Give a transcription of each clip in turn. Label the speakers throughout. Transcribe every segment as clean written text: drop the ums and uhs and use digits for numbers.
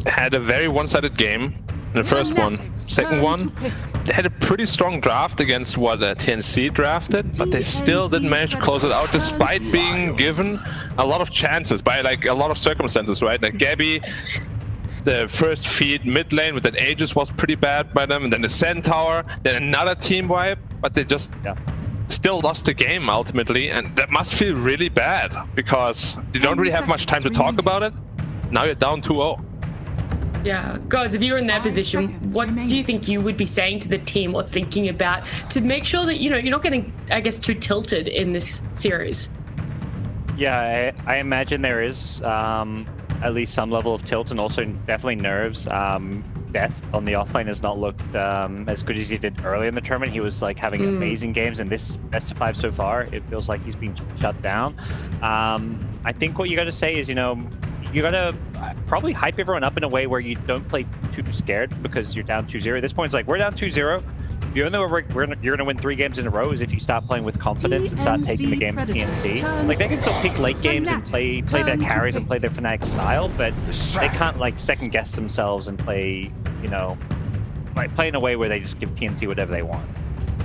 Speaker 1: had a very one-sided game in the first one. Second one, they had a pretty strong draft against what TNC drafted, but they still didn't manage to close it out despite being given a lot of chances by like a lot of circumstances, right? Like Gabby, the first feed mid lane with that Aegis was pretty bad by them, and then the Centaur, then another team wipe, but they just still lost the game ultimately, and that must feel really bad because you don't really have much time to talk about it. Now you're down 2-0.
Speaker 2: Yeah, guys, if you're in their position, what do you think you would be saying to the team or thinking about to make sure that, you know, you're not getting, I guess, too tilted in this series?
Speaker 3: Yeah, I imagine there is at least some level of tilt and also definitely nerves. Death on the offlane has not looked as good as he did early in the tournament. He was like having amazing games, and this best of 5 so far, it feels like he's been shut down. I think what you got to say is, you know, you gotta probably hype everyone up in a way where you don't play too scared because you're down 2-0. At this point, it's like, we're down 2-0. The only way you're gonna win 3 games in a row is if you start playing with confidence and start taking the game to TNC. Like, they can still pick late games and play their carries and play their Fnatic style, but they can't like second guess themselves and play, you know, like play in a way where they just give TNC whatever they want.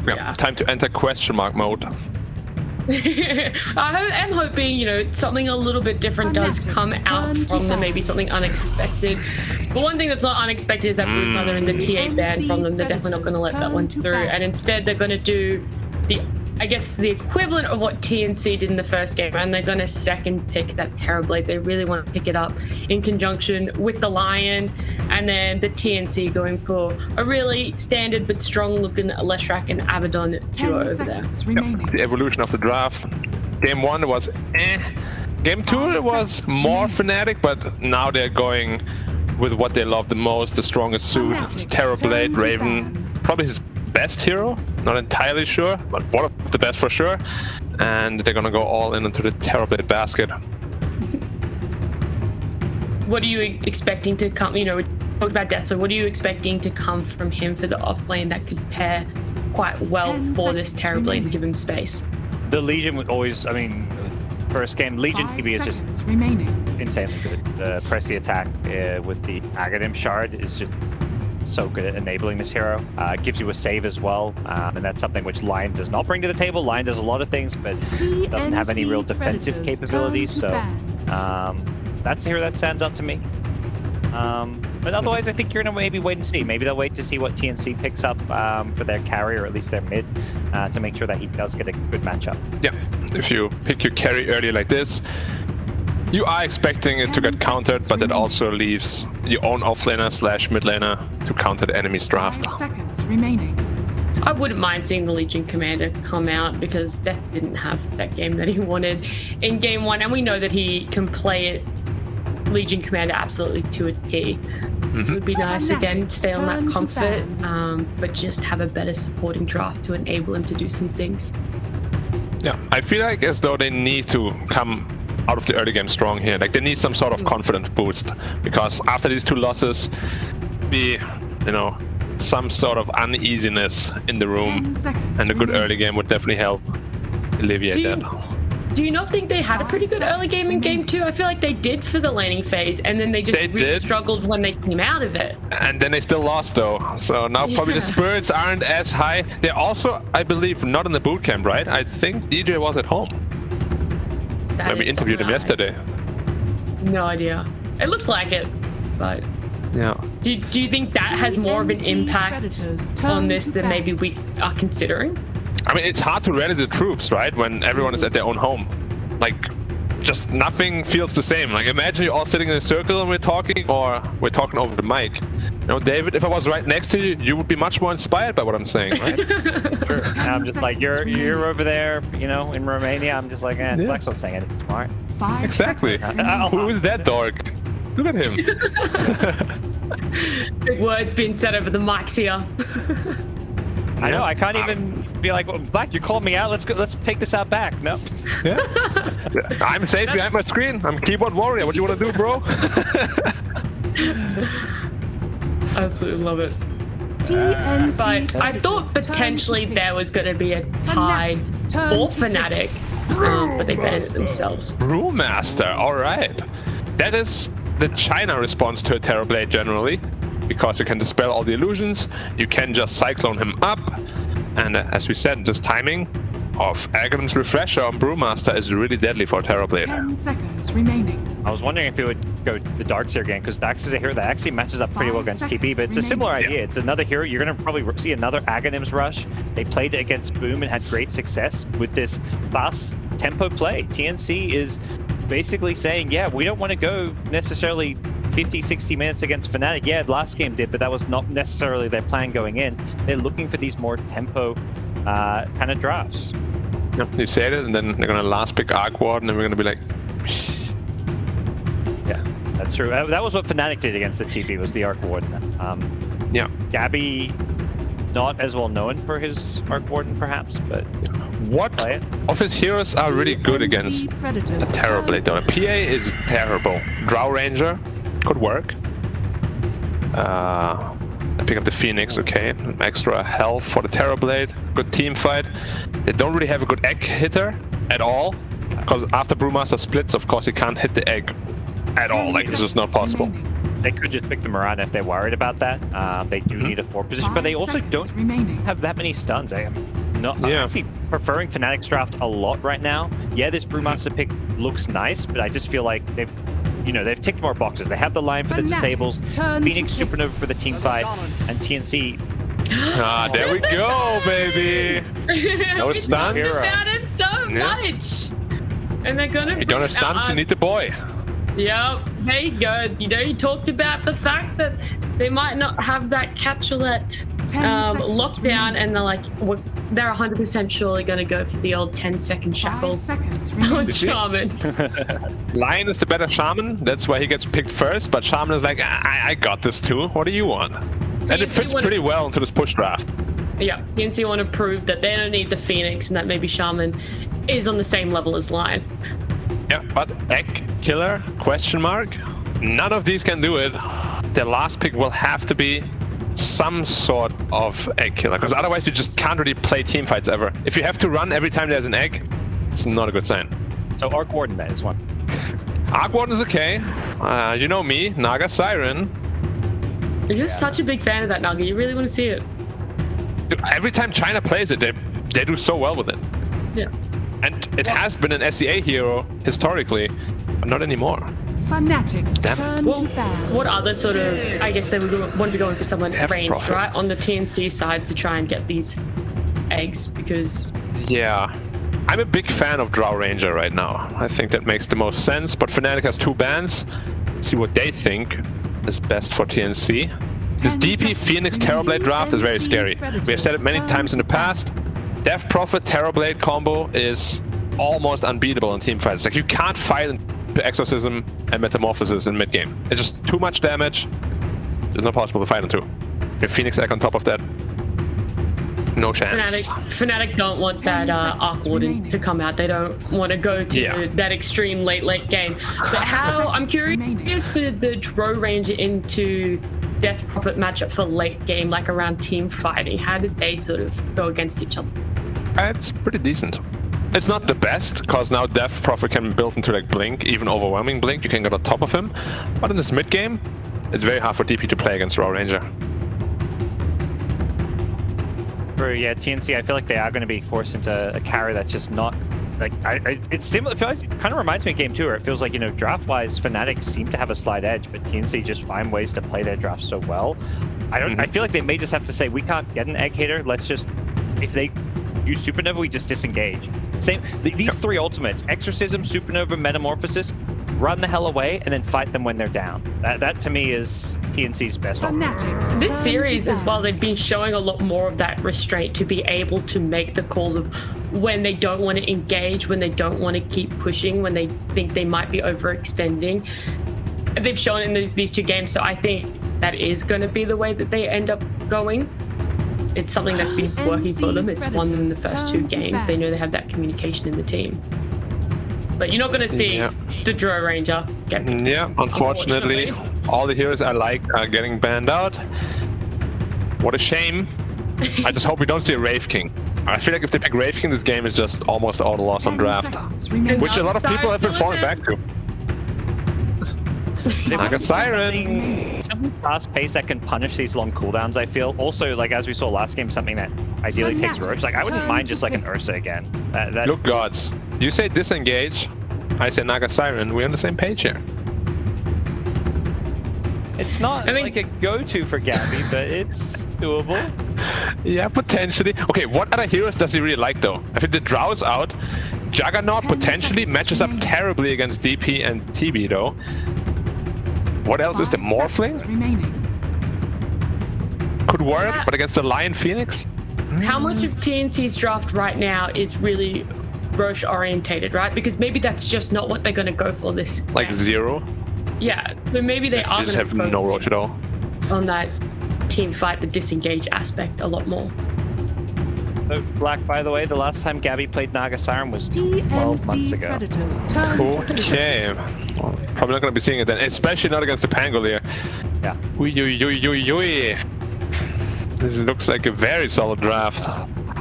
Speaker 1: Yeah, time to enter question mark mode.
Speaker 2: I am hoping, you know, something a little bit different does come out from them, maybe something unexpected. But one thing that's not unexpected is that Blue Mother and the T8 ban from them. They're definitely not going to let that one through, and instead they're going to do the, I guess, the equivalent of what TNC did in the first game, and they're going to second pick that Terrorblade. They really want to pick it up in conjunction with the Lion, and then the TNC going for a really standard but strong-looking Leshrac and Abaddon duo over there.
Speaker 1: Yep, the evolution of the draft. Game 1 was Game 2 it was more Fnatic, but now they're going with what they love the most, the strongest suit. Terrorblade, Raven, probably his best hero, not entirely sure, but one of the best for sure. And they're gonna go all in into the Terrorblade basket.
Speaker 2: What are you expecting to come, you know, we talked about Death, so what are you expecting to come from him for the offlane that could pair quite well for this Terrorblade and give him space?
Speaker 3: The Legion would always, I mean, first game, Legion PB is just insanely good. Press the attack with the Agadim shard is just so good at enabling this hero. Gives you a save as well, and that's something which Lion does not bring to the table. Lion does a lot of things, but doesn't have any real defensive capabilities, so that's the hero that stands out to me. But otherwise, I think you're gonna maybe wait and see. Maybe they'll wait to see what TNC picks up for their carry, or at least their mid, to make sure that he does get a good matchup. Yeah,
Speaker 1: if you pick your carry early like this, you are expecting it to get countered, but it also leaves your own offlaner / mid laner to counter the enemy's draft.
Speaker 4: 5 seconds remaining.
Speaker 2: I wouldn't mind seeing the Legion Commander come out because Death didn't have that game that he wanted in Game 1, and we know that he can play it Legion Commander absolutely to a T. So it would be nice again to stay on that comfort, but just have a better supporting draft to enable him to do some things.
Speaker 1: Yeah, I feel like as though they need to come out of the early game strong here. Like, they need some sort of confidence boost, because after these 2 losses, you know, some sort of uneasiness in the room, and a good early game would definitely help alleviate that.
Speaker 2: Do you not think they had a pretty good early game in Game 2? I feel like they did for the laning phase, and then they just really struggled when they came out of it.
Speaker 1: And then they still lost though. So now probably the spirits aren't as high. They're also, I believe, not in the boot camp, right? I think DJ was at home when we interviewed him yesterday.
Speaker 2: No idea. It looks like it, but
Speaker 1: yeah.
Speaker 2: Do you think that has more of an impact on this than maybe we are considering?
Speaker 1: I mean, it's hard to rally the troops, right? When everyone is at their own home. Like, just nothing feels the same. Like, imagine you're all sitting in a circle and we're talking, or we're talking over the mic. You know, David, if I was right next to you, you would be much more inspired by what I'm saying, right?
Speaker 3: Sure. And I'm just like, you're over there, you know, in Romania. I'm just like, Black's not saying anything smart.
Speaker 4: 5
Speaker 1: exactly. Who is that dork? Look at him.
Speaker 2: Big words being said over the mics here.
Speaker 3: I know. I can't even be like, well, Black, you called me out. Let's go. Let's take this out back. No.
Speaker 1: Yeah. I'm safe behind my screen. I'm keyboard warrior. What do you want to do, bro?
Speaker 2: Absolutely love it. But I thought potentially there was going to be a tie for Fnatic, but they banned it themselves.
Speaker 1: Brewmaster. All right. That is the China response to a Terrorblade generally, because you can dispel all the illusions, you can just Cyclone him up, and as we said, this timing of Aghanim's Refresher on Brewmaster is really deadly for Terrorblade.
Speaker 4: 10 seconds remaining.
Speaker 3: I was wondering if it would go the Darkseer again, because Dax is a hero that actually matches up pretty well against TP, but it's a similar idea. It's another hero. You're going to probably see another Aghanim's Rush. They played it against Boom and had great success with this fast tempo play. TNC is basically saying, yeah, we don't want to go necessarily 50, 60 minutes against Fnatic. Yeah, last game did, but that was not necessarily their plan going in. They're looking for these more tempo kind of drafts.
Speaker 1: Yep, you said it, and then they're going to last pick Arc Warden, and we're going to be like...
Speaker 3: Yeah, that's true. That was what Fnatic did against the TP, was the Arc Warden.
Speaker 1: Yeah.
Speaker 3: Gabby, not as well known for his Arc Warden, perhaps, but...
Speaker 1: What of his heroes are really good against a Terrorblade Dota? PA is terrible. Drow Ranger could work. I pick up the Phoenix, okay. Extra health for the Terrorblade. Good team fight. They don't really have a good egg hitter at all. Because after Brewmaster splits, of course, he can't hit the egg at all. Like, it's just not possible.
Speaker 3: They could just pick the Mirana if they're worried about that. They do need a 4 position, but they also don't have that many stuns. I'm actually preferring Fnatic's draft a lot right now. Yeah, this Brewmaster pick looks nice, but I just feel like they've ticked more boxes. They have the line for the disables, Phoenix Supernova for the team fight, and TNC.
Speaker 1: Ah, there we go, baby. No stuns.
Speaker 2: We talked about it so much, and they're gonna.
Speaker 1: You don't have stuns. You need the boy.
Speaker 2: Yep, there you go. You know, you talked about the fact that they might not have that Catchulette lockdown, and they're like, they're 100% surely going to go for the old 10-second shackle on Shaman.
Speaker 1: Lion is the better Shaman. That's why he gets picked first, but Shaman is like, I got this too. What do you want? And it fits pretty well into this push draft.
Speaker 2: Yeah, TNC want to prove that they don't need the Phoenix and that maybe Shaman is on the same level as Lion.
Speaker 1: Yeah, but Egg Killer, question mark. None of these can do it. The last pick will have to be some sort of Egg Killer, because otherwise you just can't really play team fights ever. If you have to run every time there's an egg, it's not a good sign.
Speaker 3: So Arc Warden, that is one.
Speaker 1: Arc Warden is okay. You know me, Naga Siren.
Speaker 2: You're such a big fan of that, Naga. You really want to see it.
Speaker 1: Dude, every time China plays it, they do so well with it.
Speaker 2: Yeah.
Speaker 1: And it has been an SEA hero historically, but not anymore.
Speaker 4: Fnatic's turn to ban.
Speaker 2: What other sort of, I guess they would want to be going for someone range, right, on the TNC side to try and get these eggs, because...
Speaker 1: Yeah. I'm a big fan of Drow Ranger right now. I think that makes the most sense, but Fnatic has 2 bans. See what they think is best for TNC. This DP Phoenix Terrorblade draft is very scary. We have said it many times in the past. Death Prophet Terrorblade combo is almost unbeatable in team fights. Like, you can't fight into Exorcism and Metamorphosis in mid-game. It's just too much damage. It's not possible to fight into. If Phoenix Egg on top of that, no chance.
Speaker 2: Fnatic don't want that Arc Warden to come out. They don't want to go to that extreme late game. But how, I'm curious for the Drow Ranger into Death Prophet matchup for late game, like around team fighting. How did they sort of go against each other?
Speaker 1: It's pretty decent. It's not the best, because now Death Prophet can be built into like Blink, even overwhelming Blink. You can get on top of him. But in this mid game, it's very hard for DP to play against Drow Ranger.
Speaker 3: Yeah, TNC, I feel like they are going to be forced into a carry that's just not like it's similar. It kind of reminds me of Game 2, where it feels like, you know, draft-wise, Fnatic seem to have a slight edge, but TNC just find ways to play their draft so well. I feel like they may just have to say, we can't get an egg hitter. Let's just, if they use Supernova, we just disengage. Same. These 3 ultimates: Exorcism, Supernova, Metamorphosis. Run the hell away and then fight them when they're down. That to me is TNC's best option.
Speaker 2: This series as well, they've been showing a lot more of that restraint to be able to make the calls of when they don't want to engage, when they don't want to keep pushing, when they think they might be overextending. They've shown it in these 2 games, so I think that is going to be the way that they end up going. It's something that's been working for them. It's won them the first 2 games. They know they have that communication in the team. But you're not going to see the Drow Ranger get picked.
Speaker 1: Yeah, unfortunately, all the heroes I like are getting banned out. What a shame. I just hope we don't see a Wraith King. I feel like if they pick Wraith King, this game is just almost all the loss on draft. Which a lot of people have been falling back to. Like a siren.
Speaker 3: Something fast pace that can punish these long cooldowns, I feel. Also, like as we saw last game, something that ideally takes Roach. Like I wouldn't mind just like an Ursa again.
Speaker 1: Look, gods. You say disengage, I say Naga Siren. We're on the same page here.
Speaker 3: It's not like a go-to for Gabby, but it's doable.
Speaker 1: Yeah, potentially. Okay, what other heroes does he really like though? I think the Drow's out. Juggernaut potentially matches up terribly against DP and TB though. What else is the Morphling? Could work, but against the Lion Phoenix?
Speaker 2: How much of TNC's draft right now is really Roche orientated, right? Because maybe that's just not what they're going to go for this game.
Speaker 1: Like 0?
Speaker 2: Yeah, so maybe they are
Speaker 1: just
Speaker 2: going to
Speaker 1: have no Roche at all.
Speaker 2: On that team fight, the disengage aspect a lot more.
Speaker 3: So, Black, by the way, the last time Gabby played Naga Siren was 12 months ago.
Speaker 1: Okay. Well, probably not going to be seeing it then, especially not against the Pangolier.
Speaker 3: Yeah.
Speaker 1: This looks like a very solid draft.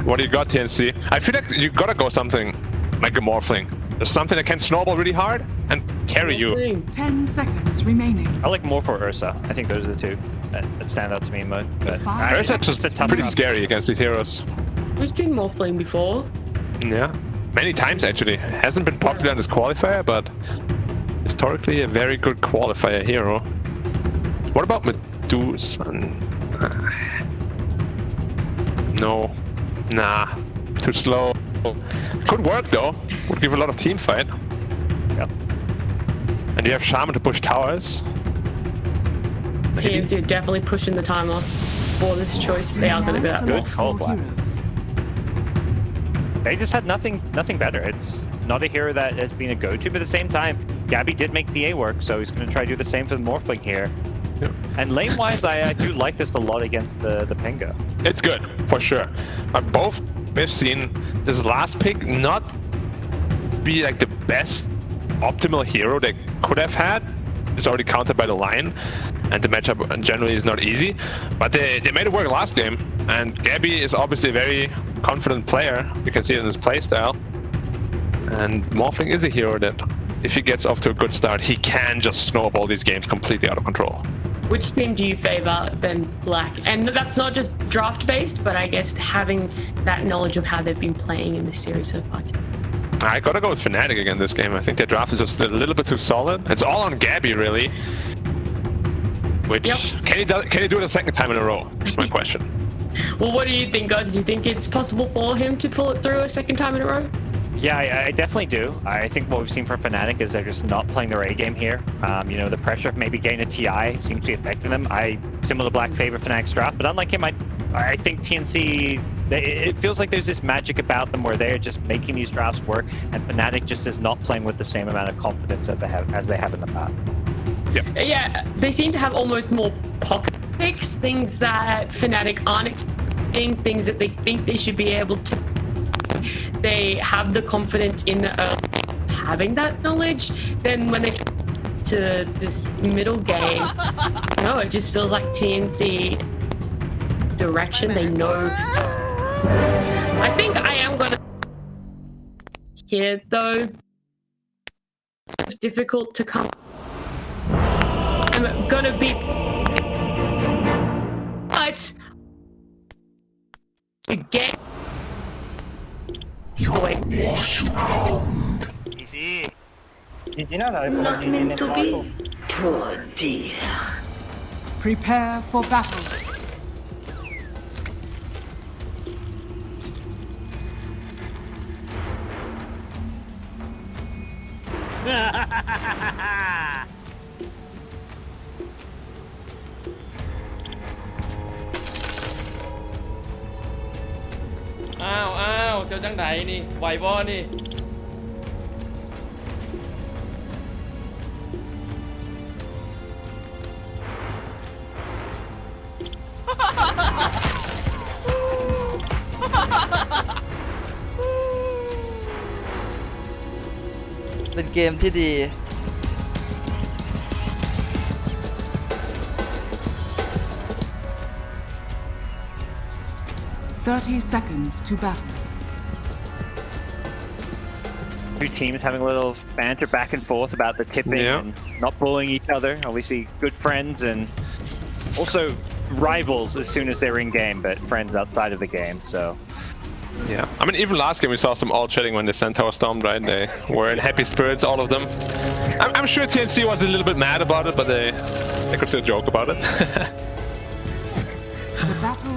Speaker 1: What do you got, TNC? I feel like you gotta go something like a Morphling. There's something that can snowball really hard and carry you.
Speaker 4: 10 seconds remaining.
Speaker 3: I like more for Ursa. I think those are the two that stand out to me most. But
Speaker 1: Ursa's just pretty scary against these heroes.
Speaker 2: We've seen Morphling before.
Speaker 1: Yeah, many times actually. Hasn't been popular in this qualifier, but historically a very good qualifier hero. What about Medusa? No. Nah. Too slow. Could work though. Would give a lot of team fight.
Speaker 3: Yep.
Speaker 1: And you have Shaman to push towers.
Speaker 2: TNC are definitely pushing the timer for this choice. They are going to go
Speaker 3: good call, Black. They just had nothing better. It's not a hero that has been a go-to, but at the same time, Gabby did make PA work, so he's going to try to do the same for the Morphling here.
Speaker 1: Yep.
Speaker 3: And lane-wise, I do like this a lot against the Pinga.
Speaker 1: It's good, for sure. But both we've seen this last pick not be like the best optimal hero they could have had. It's already countered by the Lion, and the matchup generally is not easy. But they made it work last game, and Gabby is obviously a very confident player. You can see it in his playstyle. And Morphling is a hero that, if he gets off to a good start, he can just snowball these games completely out of control.
Speaker 2: Which team do you favor then, Black? And that's not just draft based, but I guess having that knowledge of how they've been playing in this series so far.
Speaker 1: I gotta go with Fnatic again this game. I think their draft is just a little bit too solid. It's all on Gabby really. Which can he do it a second time in a row? That's my question.
Speaker 2: Well, what do you think, guys? Do you think it's possible for him to pull it through a second time in a row?
Speaker 3: Yeah, I definitely do. I think what we've seen from Fnatic is they're just not playing their A game here. You know, the pressure of maybe getting a TI seems to be affecting them. Similar to Black, favor Fnatic's draft, but unlike him, I think TNC, it feels like there's this magic about them where they're just making these drafts work, and Fnatic just is not playing with the same amount of confidence as they have in the past.
Speaker 2: Yeah, they seem to have almost more pocket picks, things that Fnatic aren't expecting, things that they think they should be able to. They have the confidence in having that knowledge. Then when they get to this middle game, no, it just feels like TNC direction. They know. I think I am gonna here though. It's difficult to come. I'm gonna be, but again.
Speaker 5: Easy.
Speaker 6: Not meant to be. Poor dear.
Speaker 4: Prepare for battle.
Speaker 5: Ow, เซลจังไหนนี่ไหวบ่นี่
Speaker 7: เป็นเกมที่ดี
Speaker 4: 30 seconds to battle.
Speaker 3: Two teams having a little banter back and forth about the tipping and not bullying each other. Obviously, good friends and also rivals as soon as they're in game, but friends outside of the game. So.
Speaker 1: Yeah, I mean, even last game we saw some all chatting when the Centaur stormed, right? They were in happy spirits, all of them. I'm sure TNC was a little bit mad about it, but they could still joke about it.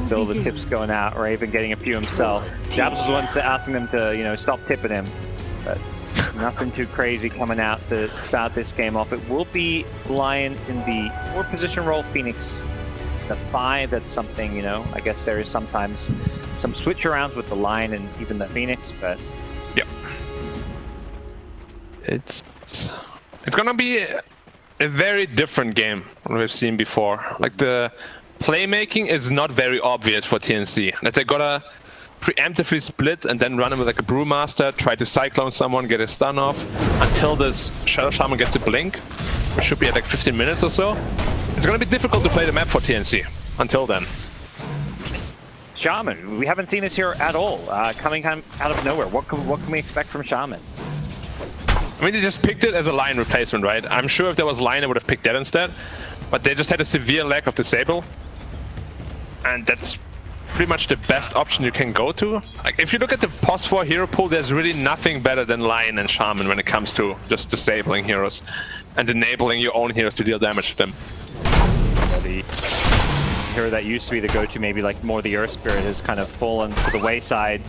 Speaker 3: Still the tips going out, Raven getting a few himself. Jabs was the one asking them to, you know, stop tipping him. But nothing too crazy coming out to start this game off. It will be Lion in the 4 position role, Phoenix the 5. That's something, you know, I guess there is sometimes some switch arounds with the Lion and even the Phoenix, but
Speaker 1: yep. It's gonna be a very different game than we've seen before. Like the playmaking is not very obvious for TNC. That they gotta preemptively split and then run him with like a Brewmaster, try to cyclone someone, get a stun off, until this Shadow Shaman gets a blink, which should be at like 15 minutes or so. It's gonna be difficult to play the map for TNC until then.
Speaker 3: Shaman, we haven't seen this here at all. Coming out of nowhere. What can we expect from Shaman?
Speaker 1: I mean, they just picked it as a Lion replacement, right? I'm sure if there was Lion, they would have picked that instead. But they just had a severe lack of disable. And that's pretty much the best option you can go to. Like, if you look at the POS 4 hero pool, there's really nothing better than Lion and Shaman when it comes to just disabling heroes and enabling your own heroes to deal damage to them.
Speaker 3: The hero that used to be the go-to, maybe like more the Earth Spirit, has kind of fallen to the wayside.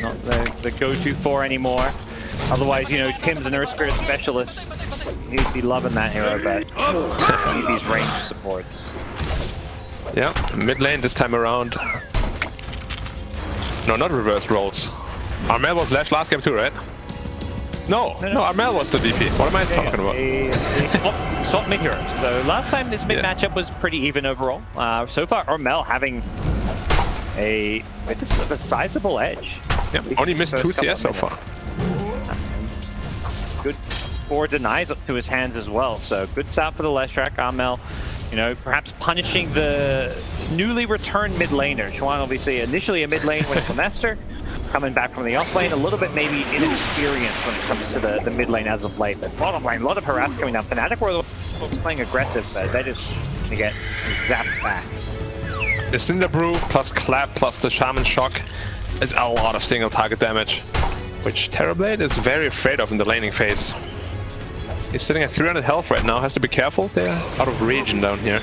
Speaker 3: Not the go-to for anymore. Otherwise, you know, Tim's an Earth Spirit specialist. He'd be loving that hero, but need these range supports.
Speaker 1: Yeah, mid lane this time around. No, not reverse roles. Armel was last game too, right? No, Armel was the DP. What am I talking about?
Speaker 3: Swap mid heroes. So last time this mid matchup was pretty even overall. So far, Armel having a sizable edge.
Speaker 1: Yeah, only missed 2 CS so far.
Speaker 3: Good 4 denies up to his hands as well. So good start for the Leshrac. Armel, you know, perhaps punishing the newly returned mid laner. Chuan obviously initially a mid lane when it's a Nester, coming back from the off lane, a little bit maybe inexperienced when it comes to the mid lane as of late. But bottom lane, a lot of harass coming down. Fnatic were the ones playing aggressive, but they just get zapped back.
Speaker 1: The Cinder Brew plus Clap plus the Shaman Shock is a lot of single target damage, which Terrorblade is very afraid of in the laning phase. He's sitting at 300 health right now, has to be careful. They're out of regen down here.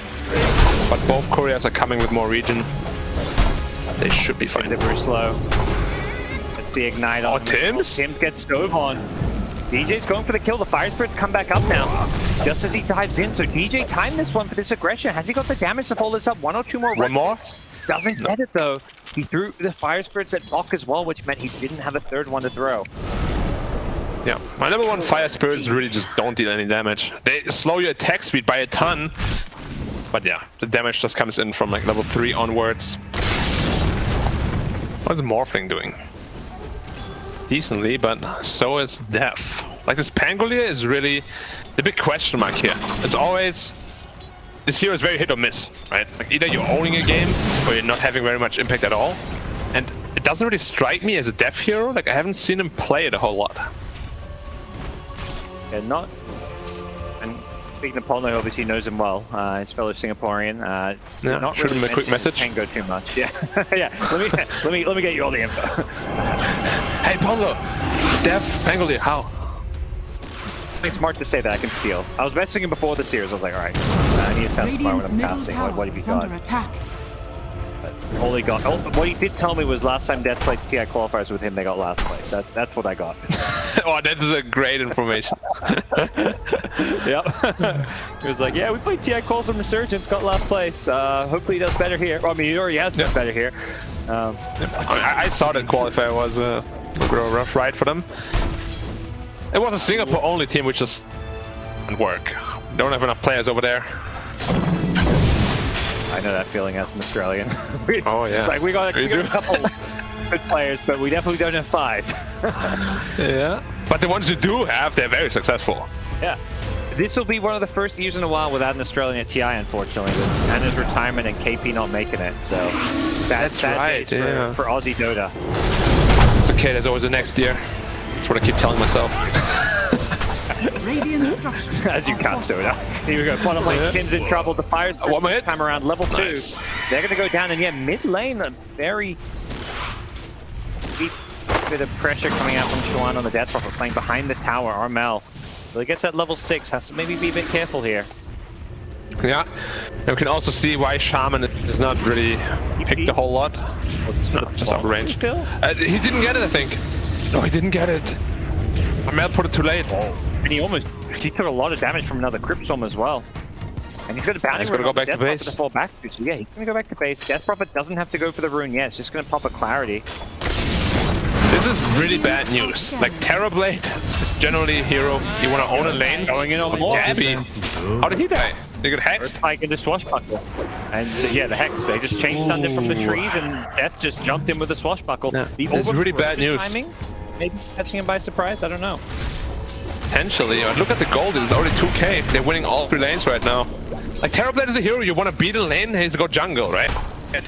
Speaker 1: But both couriers are coming with more regen. They should be fine.
Speaker 3: They're slow. It's the ignite on.
Speaker 1: Oh, Tim's?
Speaker 3: Tim's gets stove on. DJ's going for the kill. The Fire Spirits come back up now, just as he dives in. So DJ timed this one for this aggression. Has he got the damage to hold this up? 1 or 2 more?
Speaker 1: One more?
Speaker 3: Doesn't get it though. He threw the Fire Spirits at Bok as well, which meant he didn't have a third one to throw.
Speaker 1: Yeah, my level 1 Fire Spirits really just don't deal any damage. They slow your attack speed by a ton. But yeah, the damage just comes in from like level 3 onwards. What is Morphling doing? Decently, but so is Death. Like this Pangolier is really the big question mark here. It's always, this hero is very hit or miss, right? Like either you're owning a game or you're not having very much impact at all. And it doesn't really strike me as a Death hero. Like I haven't seen him play it a whole lot.
Speaker 3: Yeah, not. And speaking of Polno, obviously knows him well. His fellow Singaporean.
Speaker 1: Yeah,
Speaker 3: not
Speaker 1: shoot
Speaker 3: really
Speaker 1: him a quick message.
Speaker 3: Can't go too much. Yeah, yeah. Let me get you all the info.
Speaker 1: Hey, Polno, Death, Pangolier, how?
Speaker 3: It's smart to say that I can steal. I was messaging him before the series. I was like, all right, I need to sound smart when I'm casting. What have you got? But all he got. What he did tell me was last time Death played TI qualifiers with him, they got last place. That's what I got.
Speaker 1: Oh, that is a great information.
Speaker 3: Yep. He was like, yeah, we played TI quals from Resurgence, got last place. Hopefully he does better here. Well, I mean, he already has done better here.
Speaker 1: I saw that qualifier was a rough ride for them. It was a Singapore-only team, which just didn't work. Don't have enough players over there.
Speaker 3: I know that feeling as an Australian.
Speaker 1: Oh yeah.
Speaker 3: It's like we got a couple good players, but we definitely don't have 5.
Speaker 1: Yeah. But the ones you do have, they're very successful.
Speaker 3: Yeah. This will be one of the first years in a while without an Australian at TI, unfortunately, with Anna's retirement and KP not making it. So that's right.
Speaker 1: Yeah.
Speaker 3: For Aussie Dota.
Speaker 1: It's okay. There's always the next year. That's what I keep telling myself.
Speaker 4: Radiant structures.
Speaker 3: As you cast it. Here we go. Bottom lane, Tim's in trouble. The Fire's
Speaker 1: One minute.
Speaker 3: time around level 2.
Speaker 1: Nice.
Speaker 3: They're going to go down, and yeah, mid lane, a very deep bit of pressure coming out from Chuan on the Death Prophet, playing behind the tower. Armel really gets at level 6, has to maybe be a bit careful here.
Speaker 1: Yeah, and we can also see why Shaman is not really picked a whole lot. No, just out of range. He didn't get it, I think. No, he didn't get it. Armel put it too late.
Speaker 3: And he took a lot of damage from another Crypt Storm as well. And he's got a bounty.
Speaker 1: He's got to go back to base.
Speaker 3: To fall back to. So yeah, he's going to go back to base. Death Prophet doesn't have to go for the rune yet. It's just going to pop a clarity.
Speaker 1: This is really bad news. Like, Terrorblade is generally a hero you want to own a lane.
Speaker 3: Going in on more.
Speaker 1: How did he die? They got hexed?
Speaker 3: Spike into Swashbuckle. And yeah, the Hex, they just changed under from the trees and Death just jumped in with the Swashbuckle.
Speaker 1: Yeah.
Speaker 3: It's
Speaker 1: really bad news.
Speaker 3: Timing, maybe catching him by surprise, I don't know.
Speaker 1: Potentially. Look at the gold, it's already 2k. They're winning all 3 lanes right now. Like, Terrorblade is a hero, you want to beat a lane, he has to go jungle, right?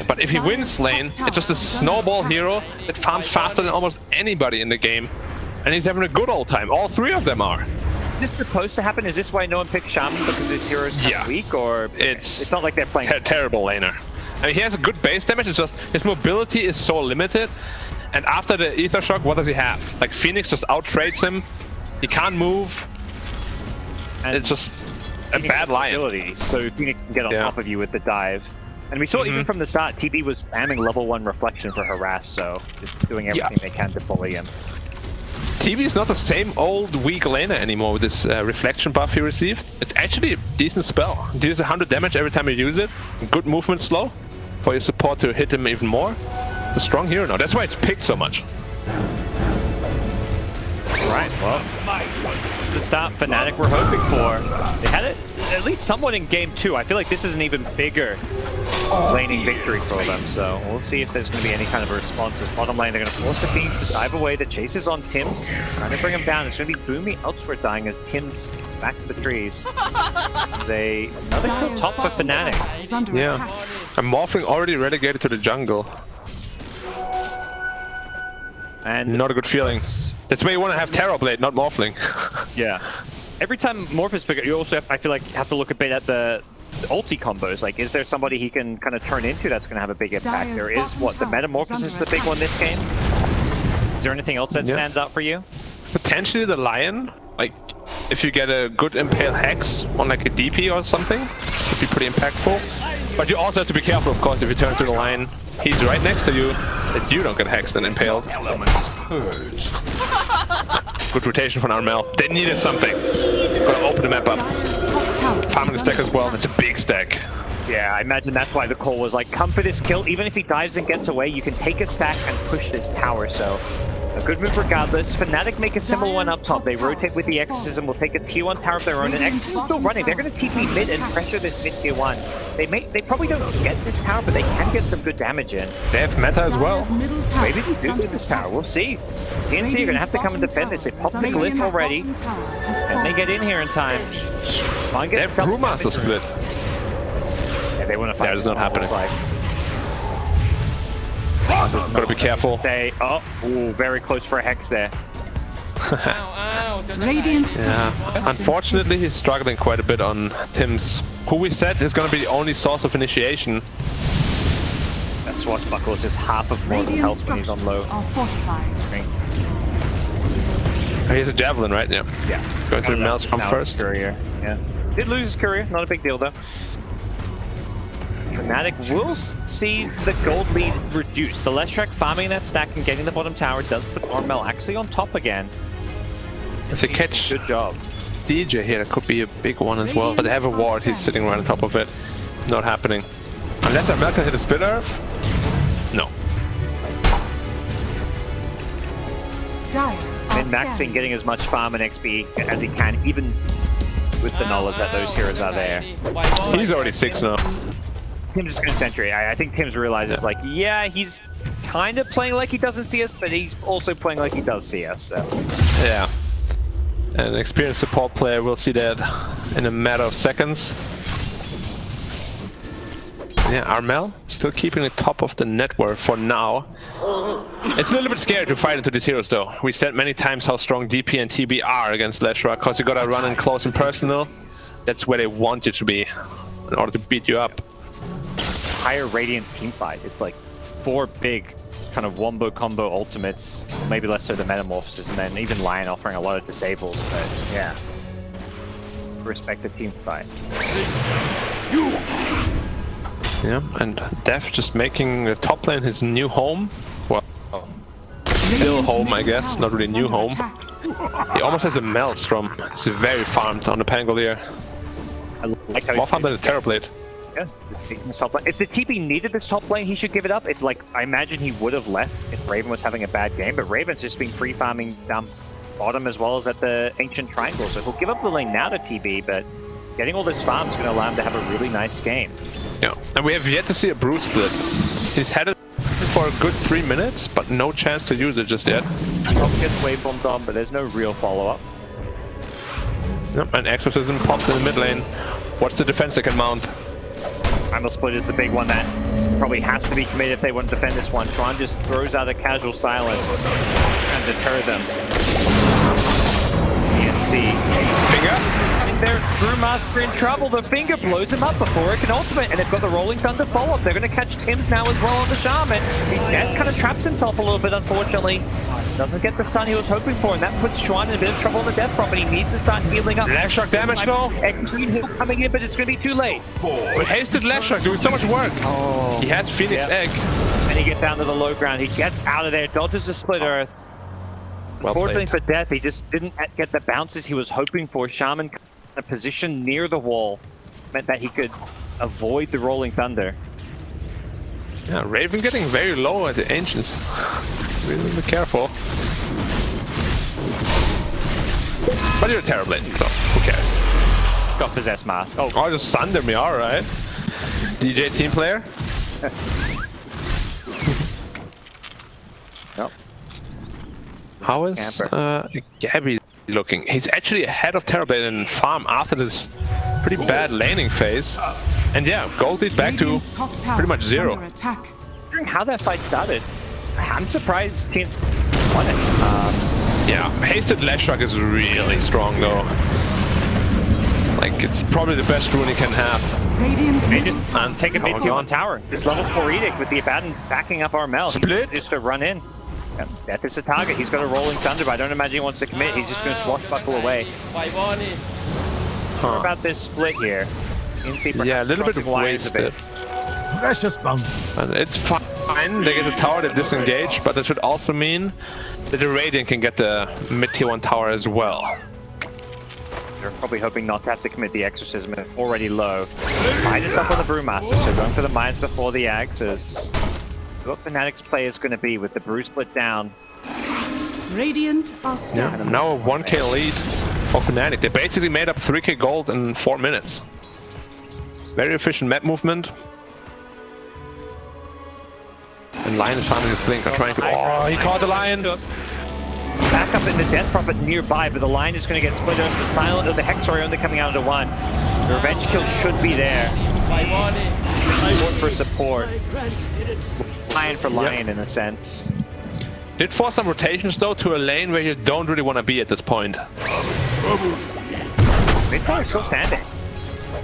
Speaker 1: But if he wins lane, it's just a snowball hero that farms faster than almost anybody in the game. And he's having a good old time. All 3 of them are.
Speaker 3: Is this supposed to happen? Is this why no one picked Shaman because his hero's kind of weak? Or it's not like they're playing
Speaker 1: terrible laner. I mean, he has a good base damage, it's just his mobility is so limited. And after the Ether Shock, what does he have? Like, Phoenix just out-trades him. He can't move. And it's just a bad line.
Speaker 3: So Phoenix can get on top of you with the dive. And we saw even from the start, TB was spamming level 1 Reflection for Harass, so just doing everything they can to bully him.
Speaker 1: TB is not the same old weak laner anymore with this Reflection buff he received. It's actually a decent spell. It deals 100 damage every time you use it. Good movement slow for your support to hit him even more. It's a strong hero now. That's why it's picked so much.
Speaker 3: Right, well, this is the start Fnatic we're hoping for. They had it at least somewhat in game 2. I feel like this is an even bigger laning victory for them, so we'll see if there's going to be any kind of a response. As bottom lane, they're going to force the Phoenix to dive away. The chase is on Tim's, trying to bring him down. It's going to be Boomy elsewhere dying as Tim's back to the trees. There's another kill top for Fnatic.
Speaker 1: Yeah, and Morphling already relegated to the jungle. And not a good feeling. That's why you want to have Terrorblade, not Morphling.
Speaker 3: Yeah. Every time Morph is bigger, you also, I feel like, have to look a bit at the ulti combos. Like, is there somebody he can kind of turn into that's going to have a big impact? There is, what, the Metamorphosis is the big one this game? Is there anything else that stands out for you?
Speaker 1: Potentially the Lion. Like, if you get a good Impale Hex on like a DP or something, could be pretty impactful. But you also have to be careful, of course, if you turn to the Lion, he's right next to you, that you don't get hexed and impaled.
Speaker 8: Elements purged.
Speaker 1: Good rotation from Armel. They needed something. Gotta open the map up. Farming the stack as well. It's a big stack.
Speaker 3: Yeah, I imagine that's why the call was like, come for this kill. Even if he dives and gets away, you can take a stack and push this tower. So a good move regardless. Fnatic make a similar one up top. They rotate with the Exorcism. Will take a tier 1 tower of their own. And Exorcism is still running. They're going to TP mid and pressure this mid tier 1. They probably don't get this tower, but they can get some good damage in.
Speaker 1: They have meta as well.
Speaker 3: Maybe they do get this tower. We'll see. TNC are going to have to come and defend this. They popped the glyph already. And they get in here in time.
Speaker 1: They have Brewmaster split.
Speaker 3: Yeah, they want to fight.
Speaker 1: That is not happening. Gotta be careful.
Speaker 3: Ooh, very close for a Hex there.
Speaker 1: Yeah, unfortunately he's struggling quite a bit on Tim's, who we said is going to be the only source of initiation.
Speaker 3: That Swashbuckle is just half of more health when he's on low.
Speaker 1: He has a Javelin, right? Yeah.
Speaker 3: Yeah.
Speaker 1: Going through Maelstrom first.
Speaker 3: Courier. Yeah. Did lose his Courier, not a big deal though. Fnatic will see the gold lead reduce. The Leshrac farming that stack and getting the bottom tower does put Armel actually on top again.
Speaker 1: If they catch
Speaker 3: good job.
Speaker 1: DJ here, that could be a big one as well. But they have a ward, he's sitting right on top of it. Not happening. Unless Armel can hit a split earth? No.
Speaker 3: Min-maxing, getting as much farm and XP as he can, even with the knowledge that those heroes are there.
Speaker 1: He's already 6 now.
Speaker 3: Tim's just going to Sentry. I think Tim's realizes, like, yeah, he's kind of playing like he doesn't see us, but he's also playing like he does see us, so.
Speaker 1: Yeah. And an experienced support player will see that in a matter of seconds. Yeah, Armel still keeping the top of the network for now. It's a little bit scary to fight into these heroes though. We said many times how strong DP and TB are against Leshrac, because you gotta run in close and personal. That's where they want you to be in order to beat you up.
Speaker 3: Higher Radiant team fight. It's like 4 big kind of wombo combo ultimates, maybe less so the Metamorphosis, and then even Lion offering a lot of disables, but yeah. Respect the team fight.
Speaker 1: Yeah, and Def just making the top lane his new home. Well, still home, I guess, not really new home. He almost has a Maelstrom. He's very farmed on the Pangolier.
Speaker 3: I like how
Speaker 1: more farmed than his Terrorblade.
Speaker 3: Yeah, just taking this top lane. If the TP needed this top lane, he should give it up. If, like, I imagine he would have left if Raven was having a bad game, but Raven's just been free farming down bottom as well as at the Ancient Triangle, so he'll give up the lane now to TB, but getting all this farm is going to allow him to have a really nice game.
Speaker 1: Yeah, and we have yet to see a Bruce split. He's had it for a good 3 minutes, but no chance to use it just yet.
Speaker 3: Top gets wave bombed on, but there's no real follow-up.
Speaker 1: Yep, and Exorcism popped in the mid lane. What's the defense they can mount?
Speaker 3: Primal Split is the big one that probably has to be committed if they want to defend this one. Tron just throws out a casual silence and deter them. TNC.
Speaker 1: Finger?
Speaker 3: And their Brewmaster in trouble. The Finger blows him up before it can ultimate, and they've got the Rolling Thunder follow-up. They're going to catch Tim's now as well on the Shaman. Death kind of traps himself a little bit, unfortunately. Doesn't get the stun he was hoping for, and that puts Schwan in a bit of trouble on the Death Prop, and he needs to start healing up.
Speaker 1: Leshrac damage though?
Speaker 3: Extreme heal coming in, but it's going to be too late.
Speaker 1: But hasted Leshrac doing so much work.
Speaker 3: Oh.
Speaker 1: He has Phoenix Egg.
Speaker 3: And he gets down to the low ground. He gets out of there, dodges the Split Earth.
Speaker 1: Well
Speaker 3: Unfortunately
Speaker 1: played.
Speaker 3: for Death, he just didn't get the bounces he was hoping for. Shaman in a position near the wall meant that he could avoid the Rolling Thunder.
Speaker 1: Yeah, Raven getting very low at the Ancients. Really be careful. But you're a Terrorblade, so who cares?
Speaker 3: He's got Possessed Mask. Oh,
Speaker 1: Oh, just Sunder me, alright. DJ team player?
Speaker 3: Nope.
Speaker 1: How is Gabby looking? He's actually ahead of Terrorblade in farm after this pretty bad laning phase. And yeah, gold lead back to pretty much 0.
Speaker 3: Wondering how that fight started. I'm surprised TNC won it.
Speaker 1: Yeah, hasted Leshrac is really strong though. Like, it's probably the best rune he can have.
Speaker 3: And take a mid tier on tower. This level 4 Edict with the Abaddon backing up Armel.
Speaker 1: Split.
Speaker 3: Just to run in. Yeah, Death is the target. He's got a Rolling Thunder, but I don't imagine he wants to commit. He's just going to swashbuckle away. What about this split here?
Speaker 1: Yeah, a little bit wasted.
Speaker 8: Precious bump.
Speaker 1: It's fine. They get the tower, they disengage, but that should also mean that the Radiant can get the mid tier 1 tower as well.
Speaker 3: They're probably hoping not to have to commit the Exorcism. It's already low. Minus up on the Brewmaster, so going for the mines before the Ags is what Fnatic's play is going to be with the Brew split down.
Speaker 4: Radiant are
Speaker 1: Yeah, now a 1k lead for Fnatic. They basically made up 3k gold in 4 minutes. Very efficient map movement. And Lion is farming his blink, trying to... Oh, he caught the Lion!
Speaker 3: Back up in the Death Prophet nearby, but the Lion is going to get split. It's the Silent of the Hexori only coming out into 1. The Revenge kill should be there. Support for support. Lion for Lion in a sense.
Speaker 1: Did force some rotations though to a lane where you don't really want to be at this point.
Speaker 3: Midpoint is still standing.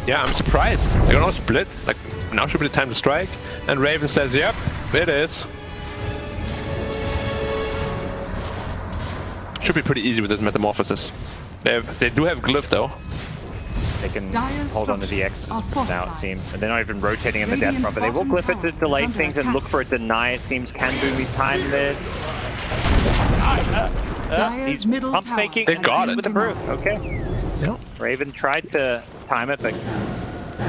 Speaker 1: Yeah, I'm surprised. They're gonna split. Like, now should be the time to strike. And Raven says, yep, it is. Should be pretty easy with this Metamorphosis. They do have Glyph though.
Speaker 3: They can hold on to the X's now, it seems. And they're not even rotating in the Death Prop, but they will Glyph it to delay things and look for a deny, it seems. Can Boomy time this? He's pump faking.
Speaker 1: They got it.
Speaker 3: With the Brew. Okay.
Speaker 1: Yep.
Speaker 3: Raven tried to time it, but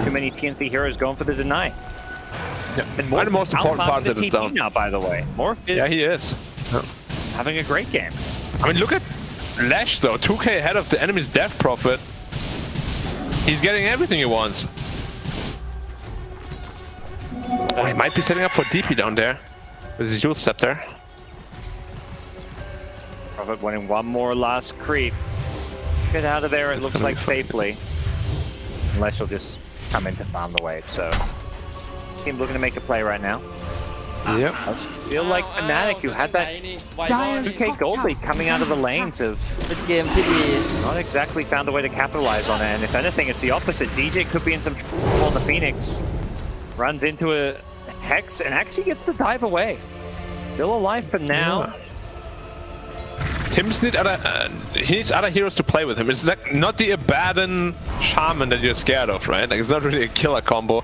Speaker 3: too many TNC heroes going for the deny.
Speaker 1: Yeah.
Speaker 3: And
Speaker 1: one of the most important parts of
Speaker 3: the
Speaker 1: this down.
Speaker 3: now, by the way. Morph is
Speaker 1: yeah, he is.
Speaker 3: having a great game.
Speaker 1: I mean, look at Lash though, 2k ahead of the enemy's Death Prophet. He's getting everything he wants. Oh, he might be setting up for DP down there with his Jewel Scepter.
Speaker 3: Prophet winning one more last creep. Get out of there, it looks like safely. Unless you'll just come in to farm the wave, so... team looking to make a play right now.
Speaker 1: Yep.
Speaker 3: I feel like Fnatic, who had that 2k gold lead coming out of the lanes, have
Speaker 7: เป็นเกมที่ดี
Speaker 3: not exactly found a way to capitalize on it. And if anything, it's the opposite. DJ could be in some trouble on the Phoenix. Runs into a Hex and actually gets the dive away. Still alive for now.
Speaker 1: Yeah. Tim's he needs other heroes to play with him. It's like not the Abaddon Shaman that you're scared of, right? Like it's not really a killer combo.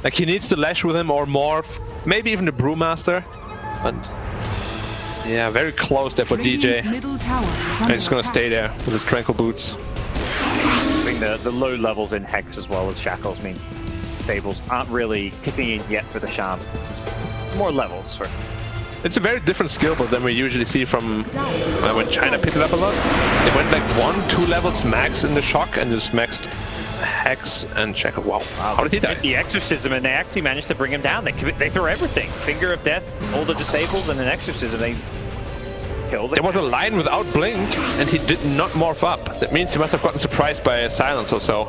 Speaker 1: Like he needs to lash with him or morph, maybe even the Brewmaster. But yeah, very close there for DJ. And he's gonna stay there with his Tranquil Boots.
Speaker 3: I think the low levels in Hex as well as Shackles means stables aren't really kicking in yet for the Shaman. It's more levels for.
Speaker 1: It's a very different skill build than we usually see from when China picked it up a lot. They went like 1-2 levels max in the shock and just maxed Hex and Shackle. Wow, how did he die?
Speaker 3: The Exorcism, and they actually managed to bring him down. They threw everything. Finger of Death, all the disabled, and an Exorcism. They killed him.
Speaker 1: There was a line without Blink and he did not morph up. That means he must have gotten surprised by a silence or so.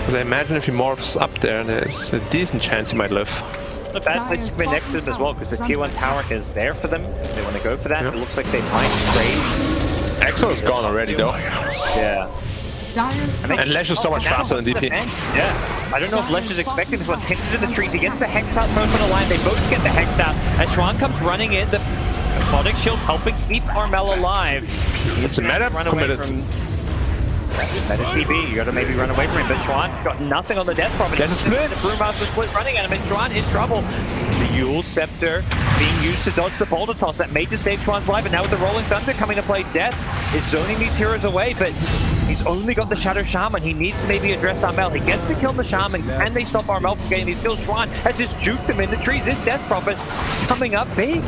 Speaker 1: Because I imagine if he morphs up there, there's a decent chance he might live.
Speaker 3: Not a bad place to win Exorcism as well, because the tier 1 tower is there for them. If they want to go for that,
Speaker 1: Yep.
Speaker 3: It looks like they might trade.
Speaker 1: Exo is gone already though.
Speaker 3: Yeah.
Speaker 1: And Lesh is so much faster than DP.
Speaker 3: Yeah. I don't know if Lesh is expecting this one. Tips in the trees. He gets the Hex out first on the line. They both get the Hex out. As Schwan comes running in, the Aquatic Shield helping keep Armel alive.
Speaker 1: It's a meta committed.
Speaker 3: Meta TB, you gotta maybe run away from him, but Schwan's got nothing on the death property.
Speaker 1: There's a split.
Speaker 3: The Brewmaster split running at him, and Schwan in trouble. The Yule Scepter being used to dodge the Boulder Toss that made to save Schwan's life, and now with the Rolling Thunder coming to play death, is zoning these heroes away, but he's only got the Shadow Shaman. He needs to maybe address Armel. He gets to kill the Shaman. Can they stop Armel from getting these kills? Schwan has just juked him in the trees. This Death Prophet coming up big.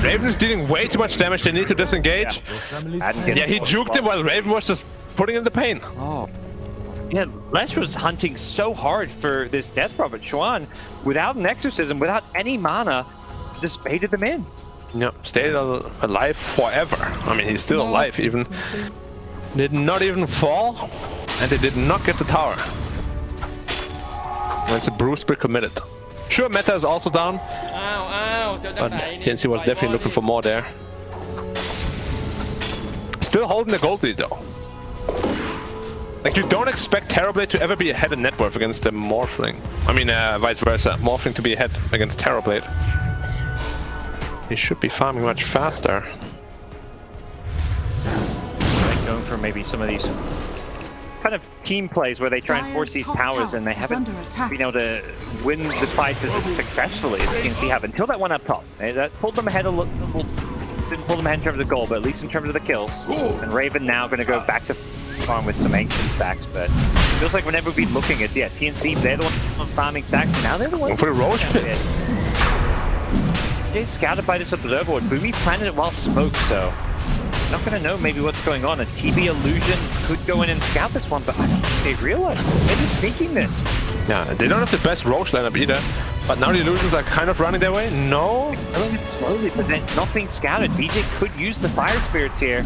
Speaker 1: Raven is dealing way too much damage. They need to disengage. Yeah, he juked him while Raven was just putting in the pain.
Speaker 3: Oh. Yeah, Lesh was hunting so hard for this Death Prophet. Schwan, without an Exorcism, without any mana, just baited them in.
Speaker 1: Yeah, stayed alive forever. I mean, he's still alive even. Did not even fall, and they did not get the tower. It's a Bruce Brick committed. Sure, Meta is also down, but TNC was definitely looking for more there. Still holding the gold lead though. Like, you don't expect Terrorblade to ever be ahead in net worth against the Morphling. I mean, vice versa. Morphling to be ahead against Terrorblade. He should be farming much faster.
Speaker 3: Like going for maybe some of these kind of team plays where they try and force these towers and they haven't been able to win the fights as successfully as TNC have until that one up top. That pulled them ahead a little. Didn't pull them ahead in terms of the goal, but at least in terms of the kills. And Raven now going to go back to farm with some ancient stacks, but it feels like whenever we've been looking at TNC, they're the ones farming stacks, and now they're the ones
Speaker 1: for the Roche pit.
Speaker 3: They scouted by this observer, and Boomy planted it while smoked, so not going to know maybe what's going on. A TB illusion could go in and scout this one, but I don't think they realize they're just sneaking this.
Speaker 1: Yeah, they don't have the best Roche lineup either, but now the illusions are kind of running their way. No,
Speaker 3: slowly, but then it's not being scouted. BJ could use the Fire Spirits here.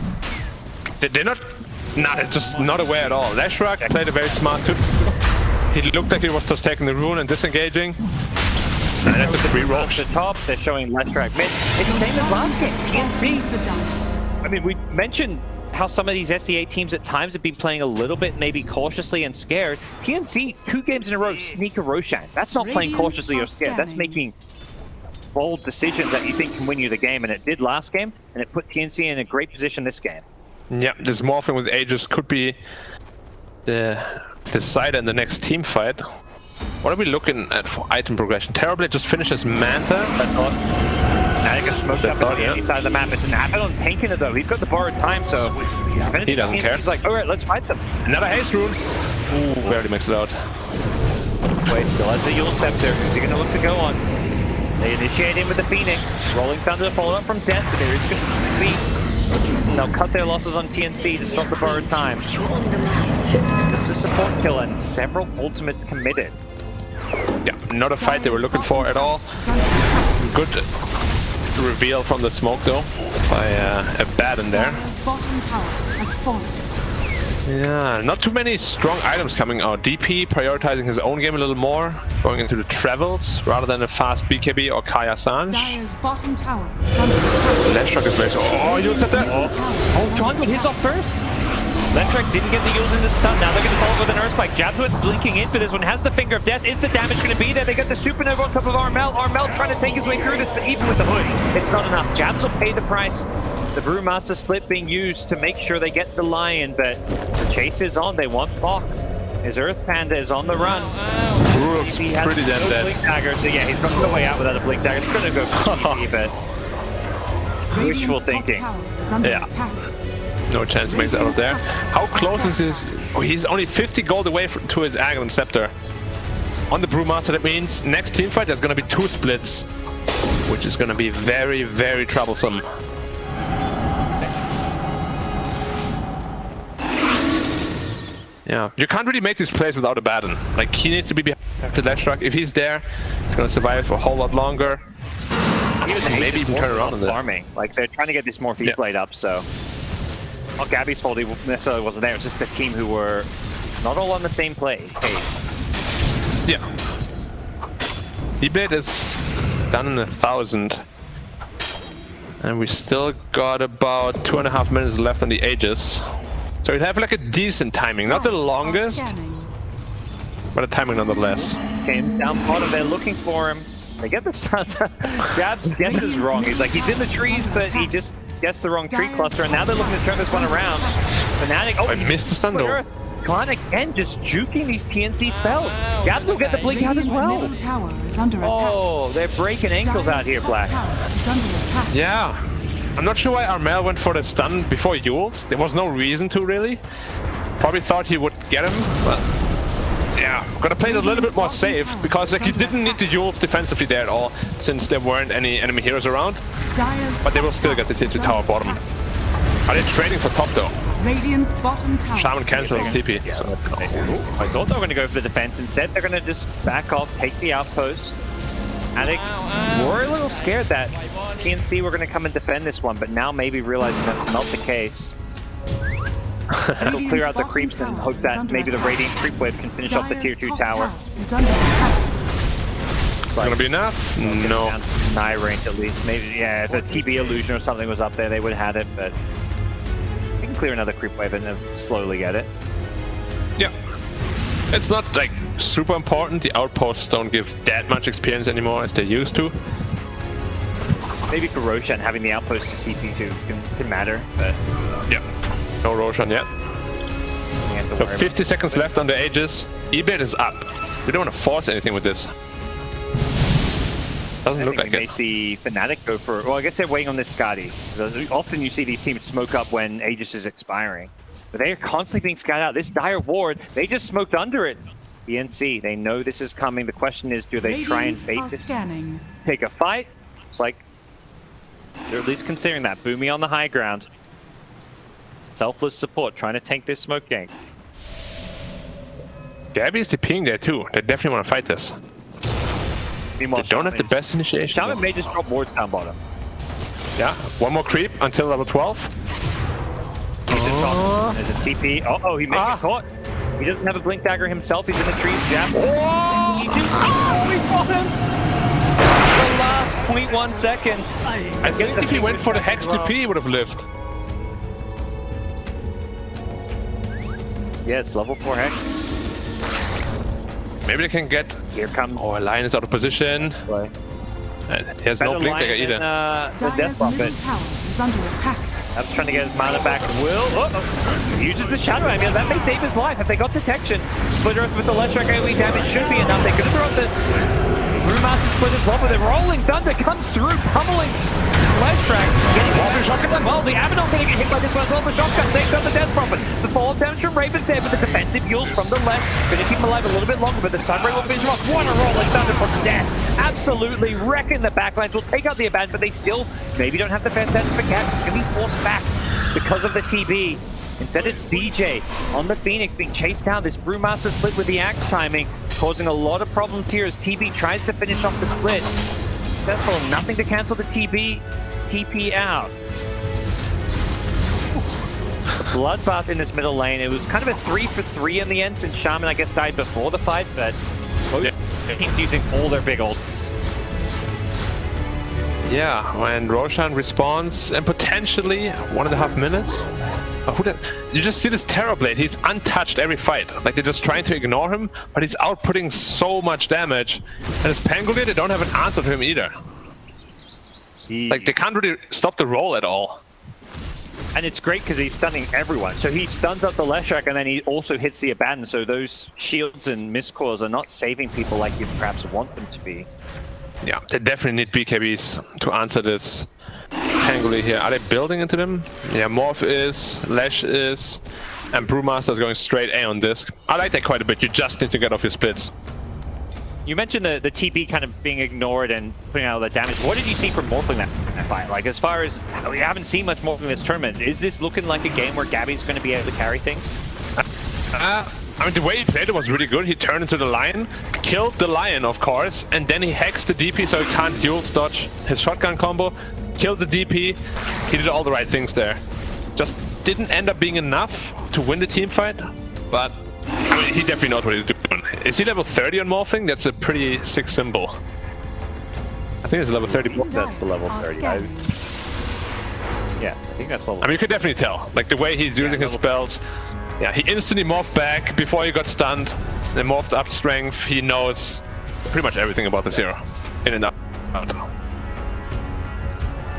Speaker 1: they're not. Nah, they're just not aware at all. Leshrak played a very smart too. He looked like he was just taking the rune and disengaging. And that's a free Roche.
Speaker 3: At the top, they're showing Leshrak mid. It's the same as last game. TNC. I mean, we mentioned how some of these SEA teams at times have been playing a little bit maybe cautiously and scared. TNC, 2 games in a row, sneak a Roshan. That's not playing cautiously or scared. That's making bold decisions that you think can win you the game, and it did last game, and it put TNC in a great position this game.
Speaker 1: Yeah, this morphing with Aegis could be the decider in the next team fight. What are we looking at for item progression? Terrorblade just finishes Mantha.
Speaker 3: Fnatic is smoked up on the easy side of the map. It's an Abaddon tanking it though. He's got the borrowed time, so
Speaker 1: he doesn't care.
Speaker 3: He's like, alright, let's fight them.
Speaker 1: Another haste rune. Ooh, barely makes it out.
Speaker 3: Wait, still has the Yule Scepter. Who's he going to look to go on? They initiate in with the Phoenix. Rolling Thunder followed up from Death, but there is going to be... They'll cut their losses on TNC to stop the borrowed time. Just a support kill and several ultimates committed.
Speaker 1: Yeah, not a fight they were looking for at all. Good reveal from the smoke though, by Abaddon there. Yeah, not too many strong items coming out. DP prioritizing his own game a little more, going into the travels rather than a fast BKB or Kaya Sanj.
Speaker 4: Dire's bottom tower is under attack.
Speaker 1: Lashrock is very strong. Oh, you said that?
Speaker 3: Oh, John with his off first. Lemtrek didn't get the use into the stun. Now they're going to follow with an Earth Spike. Jabsworth blinking in for this one. Has the Finger of Death. Is the damage going to be there? They got the Supernova on top of Armel. Armel trying to take his way through this, but even with the hood, it's not enough. Jabs will pay the price. The Brewmaster split being used to make sure they get the Lion, but the chase is on. They want Bok. His Earth Panda is on the run.
Speaker 1: Brew looks
Speaker 3: He has
Speaker 1: pretty damn
Speaker 3: no
Speaker 1: dead.
Speaker 3: Blink Dagger, so yeah, he's got no way out without a Blink Dagger. It's going to go for TP, but wishful
Speaker 4: Radiant's top
Speaker 3: thinking.
Speaker 4: tower is under
Speaker 1: Yeah.
Speaker 4: attack.
Speaker 1: No chance he makes it out of there. How close is his... Oh, he's only 50 gold away to his Agon Scepter. On the Brewmaster, that means next teamfight there's going to be 2 splits, which is going to be very, very troublesome. Yeah, you can't really make these plays without a Baton. Like, he needs to be behind the Lashrock. If he's there, he's going to survive for a whole lot longer. Maybe even turn around on that.
Speaker 3: Farming. Like, they're trying to get this Morphe blade up, so... Not Gabby's fault, he necessarily wasn't there. It's just the team who were not all on the same play. Hey.
Speaker 1: Yeah. D-Blade is done in 1,000. And we still got about 2.5 minutes left on the Aegis. So we have like a decent timing. Not the longest, but a timing nonetheless.
Speaker 3: Came down bottom, they're looking for him. They get the stun. Jabs guesses wrong. He's like, he's in the trees, but he just guessed the wrong tree cluster, and now they're looking to turn this one around. Fnatic, oh,
Speaker 1: I missed the stun though.
Speaker 3: Khan again just juking these TNC spells. Jabs will get the blink out as
Speaker 4: Radiant's
Speaker 3: well.
Speaker 4: middle tower is under attack.
Speaker 3: Oh, they're breaking ankles out here, Black.
Speaker 4: Is under attack.
Speaker 1: Yeah. I'm not sure why Armel went for the stun before Yules. There was no reason to, really. Probably thought he would get him, but... Yeah, gotta play it a little bit more safe, because like you didn't need the Yules defensively there at all, since there weren't any enemy heroes around. But they will still get the tier 2 tower bottom. Are they trading for top though?
Speaker 4: Radiant's bottom tower.
Speaker 1: Shaman cancels TP.
Speaker 3: Yeah,
Speaker 1: So.
Speaker 3: I thought they were going to go for the defense. Instead, they're going to just back off, take the outpost. Fnatic were a little scared that TNC were going to come and defend this one, but now maybe realizing that's not the case. They'll clear out the creeps and hope that maybe the Radiant creep wave can finish off the tier 2 tower.
Speaker 4: Is under attack.
Speaker 1: It's gonna be enough? No.
Speaker 3: Down to nigh range at least. Maybe, yeah, if a TB illusion or something was up there, they would have had it, but they can clear another creep wave and then slowly get it.
Speaker 1: Yeah. It's not like super important. The outposts don't give that much experience anymore as they used to.
Speaker 3: Maybe for Roshan, having the outpost TP2 can matter, but
Speaker 1: yeah. No Roshan yet. So 50 seconds left on the Aegis. E-Blade is up. We don't want to force anything with this. Doesn't look like
Speaker 3: they
Speaker 1: it.
Speaker 3: see Fnatic go for... Well, I guess they're waiting on this Skadi. Often you see these teams smoke up when Aegis is expiring. But they are constantly being scouted out. This dire ward, they just smoked under it. TNC, they know this is coming. The question is, do they try and bait this?
Speaker 4: Scanning.
Speaker 3: Take a fight? It's like... They're at least considering that. Boomy on the high ground. Selfless support, trying to tank this smoke gank.
Speaker 1: Gabby's TPing there too. They definitely want to fight this.
Speaker 3: Meanwhile,
Speaker 1: They don't have the best initiation.
Speaker 3: Shaman may just drop wards down bottom.
Speaker 1: Yeah, one more creep until level 12.
Speaker 3: There's a TP. Oh, he may get caught. He doesn't have a blink dagger himself. He's in the trees. Jabs. He got him. The last 0.1 second.
Speaker 1: I think if he went for the Hex TP, he would have lived.
Speaker 3: Yeah, it's level 4 Hex.
Speaker 1: Maybe they can get...
Speaker 3: Here comes...
Speaker 1: Oh, Lion is out of position. And he has no blink dagger either.
Speaker 3: The Death
Speaker 4: Dire's middle
Speaker 3: Prophet.
Speaker 4: tower is under attack.
Speaker 3: I was trying to get his mana back. Will uses the Shadow Amulet. That may save his life. If they got detection, Split Earth with the Electric AoE damage should be enough. They could have thrown the Brewmaster Split as well, but the Rolling Thunder comes through, pummeling this Electric. Well, the Abaddon going to get hit by this one as well. The Shotgun takes out the Death Prophet. The fall damage from Raven's there, but the defensive Yules from the left going to keep him alive a little bit longer, but the Sunray will finish him off. What a Rolling Thunder from death. Absolutely wrecking the backlines. Will take out the Abaddon, but they still maybe don't have the fair sense for Cat. It's going to be forced back because of the TB. Instead, it's DJ on the Phoenix being chased down. This Brewmaster split with the axe timing, causing a lot of problems here as TB tries to finish off the split. Successful, nothing to cancel the TB. TP out. Bloodbath in this middle lane. It was kind of a 3-for-3 in the end since Shaman, I guess, died before the fight, but both teams using all their big ults.
Speaker 1: Yeah, and Roshan responds, and potentially 1.5 minutes. You just see this Terrorblade, he's untouched every fight. Like, they're just trying to ignore him, but he's outputting so much damage. And his Pangolier, they don't have an answer to him either. Like, they can't really stop the roll at all.
Speaker 3: And it's great because he's stunning everyone. So he stuns up the Leshrac, and then he also hits the Abaddon, so those shields and miscores are not saving people like you perhaps want them to be.
Speaker 1: Yeah, they definitely need BKBs to answer this Pangolier here. Are they building into them? Yeah, Morph is, Lesh is, and Brewmaster is going straight A on disc. I like that quite a bit. You just need to get off your splits.
Speaker 3: You mentioned the TP kind of being ignored and putting out all that damage. What did you see from Morphling that fight? Like, as far as we haven't seen much Morphling this tournament, is this looking like a game where Gabby's going to be able to carry things?
Speaker 1: I mean, the way he played it was really good. He turned into the lion, killed the lion, of course, and then he hacks the DP so he can't dual dodge his shotgun combo, killed the DP. He did all the right things there. Just didn't end up being enough to win the team fight, but I mean, he definitely knows what he's doing. Is he level 30 on Morphling? That's a pretty sick symbol. I think it's level 30.
Speaker 3: That's the level 30. Yeah, I think that's level.
Speaker 1: I mean, you could definitely tell, like the way he's using his spells. Yeah, he instantly morphed back before he got stunned. Then morphed up strength. He knows pretty much everything about this hero, in and out.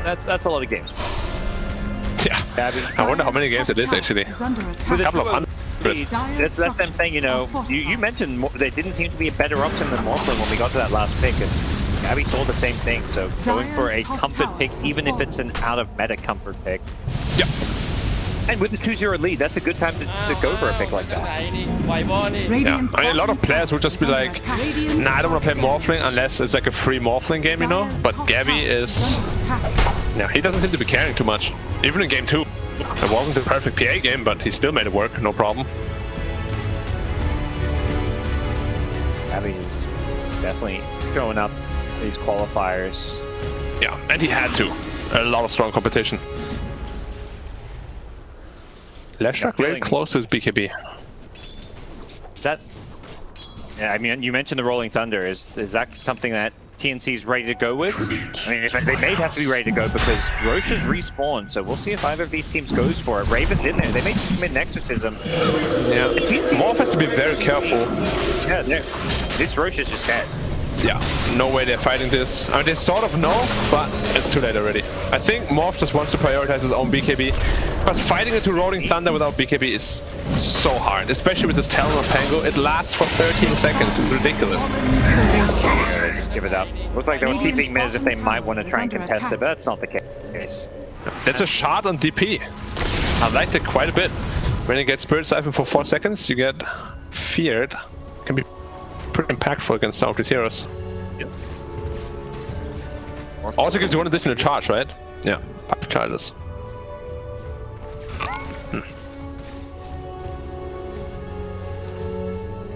Speaker 3: That's a lot of games.
Speaker 1: Yeah, I wonder how many games it is actually.
Speaker 4: Is under
Speaker 1: A
Speaker 4: attack.
Speaker 1: couple of hundred.
Speaker 3: That's them saying, you know, you mentioned there didn't seem to be a better option than Morphling when we got to that last pick, and Gabby saw the same thing. So going for a comfort pick, even if it's an out of meta comfort pick.
Speaker 1: Yeah.
Speaker 3: And with the 2-0 lead, that's a good time to go for a pick like that.
Speaker 1: Yeah. I mean, a lot of players would just be like, nah, I don't want to play Morphling unless it's like a free Morphling game, you know? But Gabby is... Yeah, he doesn't seem to be caring too much. Even in game 2. It wasn't the perfect PA game, but he still made it work, no problem.
Speaker 3: Gabby is definitely showing up these qualifiers.
Speaker 1: Yeah, and he had to. A lot of strong competition. Leshrac very close to his BKB.
Speaker 3: Is that... Yeah, I mean, you mentioned the Rolling Thunder. Is that something that TNC's ready to go with? I mean, they may have to be ready to go because Roche has respawned, so we'll see if either of these teams goes for it. Raven's in there. They may just commit an Exorcism.
Speaker 1: Yeah. Morph has to be very careful.
Speaker 3: Yeah, this Roche is just dead.
Speaker 1: Yeah, no way they're fighting this. I mean, they sort of know, but it's too late already. I think Morph just wants to prioritize his own BKB, because fighting into Rolling Thunder without BKB is so hard, especially with this Talon of Pango. It lasts for 13 seconds. It's ridiculous.
Speaker 3: Yeah, just give it up. Looks like they were keeping mid as if they might want to try and contest it, but that's not the case.
Speaker 1: That's a shot on DP. I liked it quite a bit. When you get Spirit Siphon for 4 seconds, you get feared. Can be pretty impactful against some of these heroes.
Speaker 3: Yeah.
Speaker 1: Also gives you 1 additional charge, right? Yeah, 5 charges.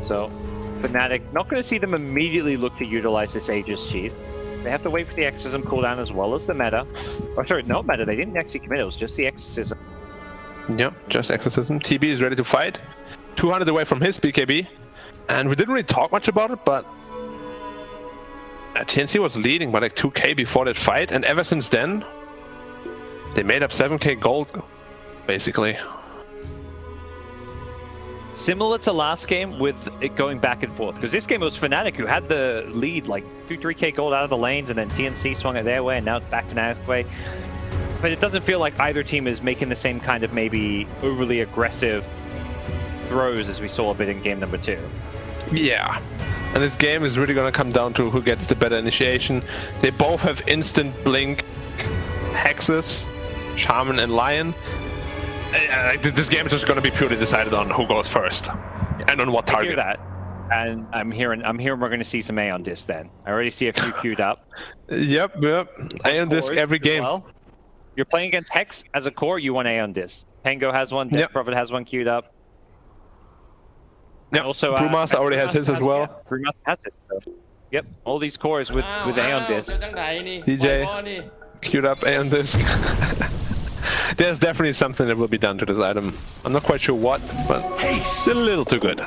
Speaker 3: So, Fnatic, not going to see them immediately look to utilize this Aegis Sheath. They have to wait for the Exorcism cooldown as well as the meta. Or sorry, no meta, they didn't actually commit, it was just the Exorcism.
Speaker 1: Yeah, just Exorcism. TB is ready to fight. 200 away from his BKB. And we didn't really talk much about it, but TNC was leading by like 2k before that fight, and ever since then, they made up 7k gold, basically.
Speaker 3: Similar to last game with it going back and forth, because this game it was Fnatic who had the lead, like 2-3k gold out of the lanes, and then TNC swung it their way, and now it's back Fnatic's way. But it doesn't feel like either team is making the same kind of maybe overly aggressive throws as we saw a bit in game number 2.
Speaker 1: Yeah, and this game is really going to come down to who gets the better initiation. They both have instant blink hexes, Shaman and Lion. This game is just going to be purely decided on who goes first and on what target.
Speaker 3: I hear that, and I'm hearing we're going to see some Aeon Disc then. I already see a few queued up.
Speaker 1: Yep. Aeon Disc every game.
Speaker 3: Well. You're playing against Hex as a core, you want Aeon Disc. Pango has one, Death Prophet has one queued up.
Speaker 1: Yeah,
Speaker 3: also,
Speaker 1: Brewmaster already has his as well.
Speaker 3: Yeah, Brewmaster has it. So. Yep, all these cores with Aeon Disc.
Speaker 1: DJ queued up Aeon Disc. There's definitely something that will be done to this item. I'm not quite sure what, but it's a little too good.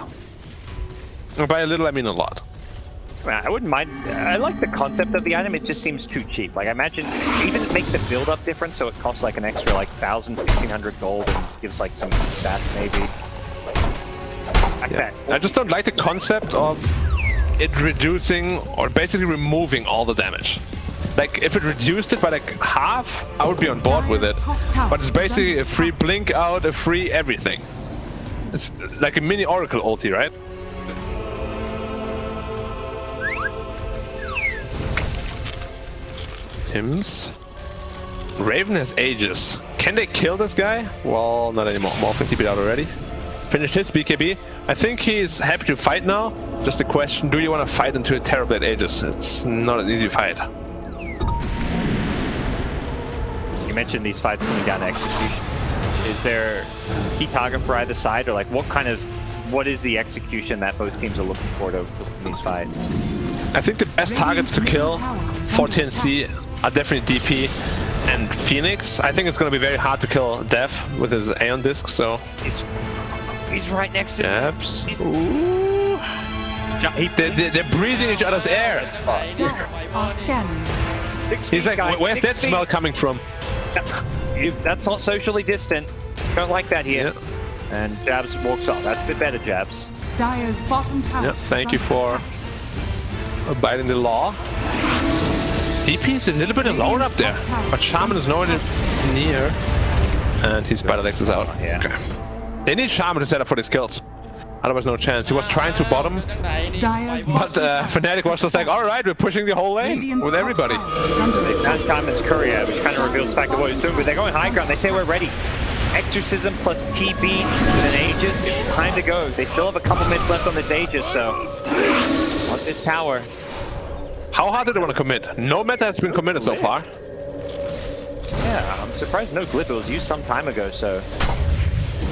Speaker 1: And by a little, I mean a lot.
Speaker 3: I wouldn't mind. I like the concept of the item. It just seems too cheap. Like, I imagine even make the build-up different, so it costs like an extra like 1,000, 1,500 gold and gives like some stats maybe.
Speaker 1: Yeah. I just don't like the concept of it reducing or basically removing all the damage. Like, if it reduced it by like half, I would be on board with it. But it's basically a free blink out, a free everything. It's like a mini Oracle ulti, right? Tims. Raven has Aegis. Can they kill this guy? Well, not anymore. Morphin TP'd out already. Finished his BKB. I think he's happy to fight now. Just a question, do you want to fight into a Terrorblade Aegis? It's not an easy fight.
Speaker 3: You mentioned these fights coming down to execution. Is there a key target for either side, or like what is the execution that both teams are looking for to win these fights?
Speaker 1: I think the best targets to kill for TNC are definitely DP and Phoenix. I think it's going to be very hard to kill Dev with his Aeon Disc, so...
Speaker 3: He's right next to
Speaker 1: Jabs. Ooh. They're breathing each other's air.
Speaker 4: Are scanning.
Speaker 1: He's like, where's that smell coming from?
Speaker 3: That's not socially distant. Don't like that here. Yeah. And Jabs walks off. That's a bit better, Jabs.
Speaker 4: Dire's bottom tower.
Speaker 1: Yeah, thank you for abiding the law. DP is a little bit alone up there, but Shaman is nowhere near. And his Spider Legs is out.
Speaker 3: Yeah.
Speaker 1: Okay. They need Shaman to set up for these kills. Otherwise, no chance. He was trying to bottom, but Fnatic was just like, alright, we're pushing the whole lane with everybody.
Speaker 3: That time it's Courier, which kind of reveals the fact of what he's doing, but they're going high ground. They say we're ready. Exorcism plus TB with an Aegis. It's time to go. They still have a couple minutes left on this Aegis, so on this tower.
Speaker 1: How hard do they want to commit? No meta has been committed so far.
Speaker 3: Yeah, I'm surprised no Glyph. It was used some time ago, so...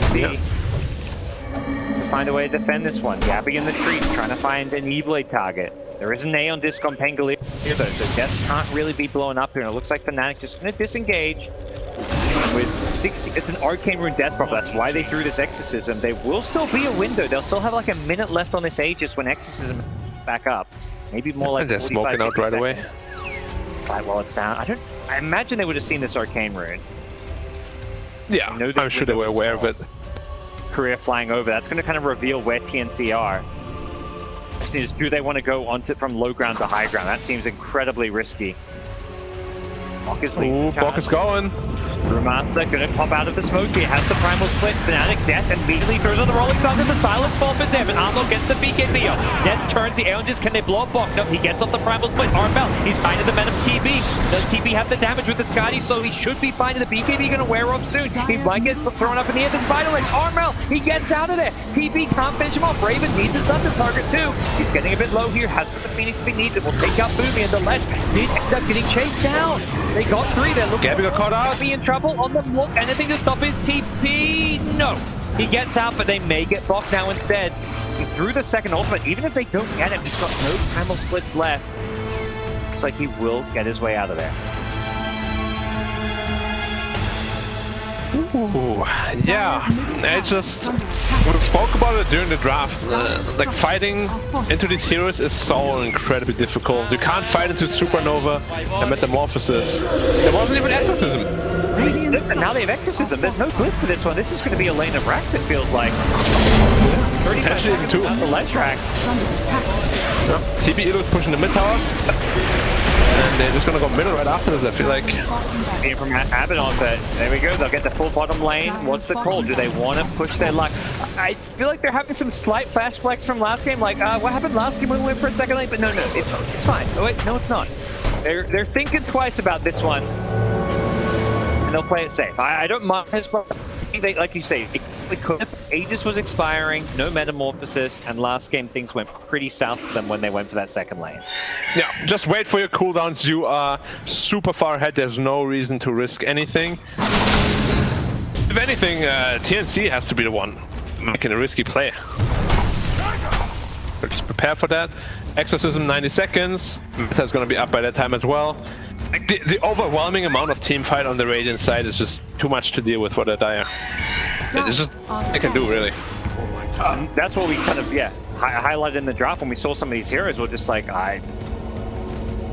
Speaker 3: See? Yeah. To find a way to defend this one. Yapping in the trees, trying to find an E-Blade target. There is an Aeon Disc on Pangolier though, so Death can't really be blown up here. And it looks like Fnatic just going to disengage. With 60, it's an Arcane Rune Death Prop. That's why they threw this Exorcism. There will still be a window. They'll still have like a minute left on this Aegis when Exorcism back up. Maybe more like.
Speaker 1: They're smoking out right away.
Speaker 3: Right while it's down. I imagine they would have seen this Arcane Rune.
Speaker 1: Yeah, I'm sure they were aware of it.
Speaker 3: Career flying over. That's going to kind of reveal where TNC are. Question is, do they want to go onto from low ground to high ground? That seems incredibly risky. Bok is leading.
Speaker 1: Bok is going.
Speaker 3: Brewmaster gonna pop out of the smoke. He has the primal split. Fnatic Death immediately throws on the rolling thunder. The silence bomb is there, but Arlo gets the BKB up. Death turns the Aeon Disc. Can they blow up Bok? No, he gets off the primal split. Armbell, he's high to the men of TB. Does TB have the damage with the Scotty? So he should be fine. The BKB gonna wear off soon. He might get thrown up in the air. The Spider Legs. Armbell, he gets out of there. TB can't finish him off. Raven needs his Thunder target too. He's getting a bit low here. Has what the Phoenix Speed needs. It will take out Boomy, and the Ledge did end up getting chased down. They got 3. They're looking
Speaker 1: Gabby got caught out.
Speaker 3: Be in trouble on the block. Anything to stop his TP? No. He gets out, but they may get Bok now instead. He threw the second ultimate. Even if they don't get him, he's got no primal splits left. Looks like he will get his way out of there.
Speaker 1: Ooh, yeah, I just we spoke about it during the draft. Like fighting into these heroes is so incredibly difficult. You can't fight into Supernova and Metamorphosis. There wasn't even Exorcism.
Speaker 3: Listen, now they have Exorcism. There's no Glyph for this one. This is going to be a lane of racks, it feels like. 30
Speaker 1: actually even 2
Speaker 3: on the ledge track.
Speaker 1: TB is pushing the mid tower. And they're just gonna go middle right after this, I feel like.
Speaker 3: Came from Abaddon, but there we go. They'll get the full bottom lane. What's the call? Do they want to push their luck? I feel like they're having some slight flashbacks from last game. Like, what happened last game when we went for a second lane? But no, it's fine. Oh wait, no, it's not. They're thinking twice about this one, and they'll play it safe. I don't mind this, but I think they, like you say, they could. Aegis was expiring, no Metamorphosis, and last game things went pretty south for them when they went for that second lane.
Speaker 1: Yeah, just wait for your cooldowns. You are super far ahead. There's no reason to risk anything. If anything, TNC has to be the one making a risky play. So just prepare for that. Exorcism 90 seconds. Meta's gonna be up by that time as well. Like the overwhelming amount of team fight on the Radiant side is just too much to deal with for the Dire. It's just they can do really.
Speaker 3: That's what we kind of highlighted in the drop when we saw some of these heroes. We're just like,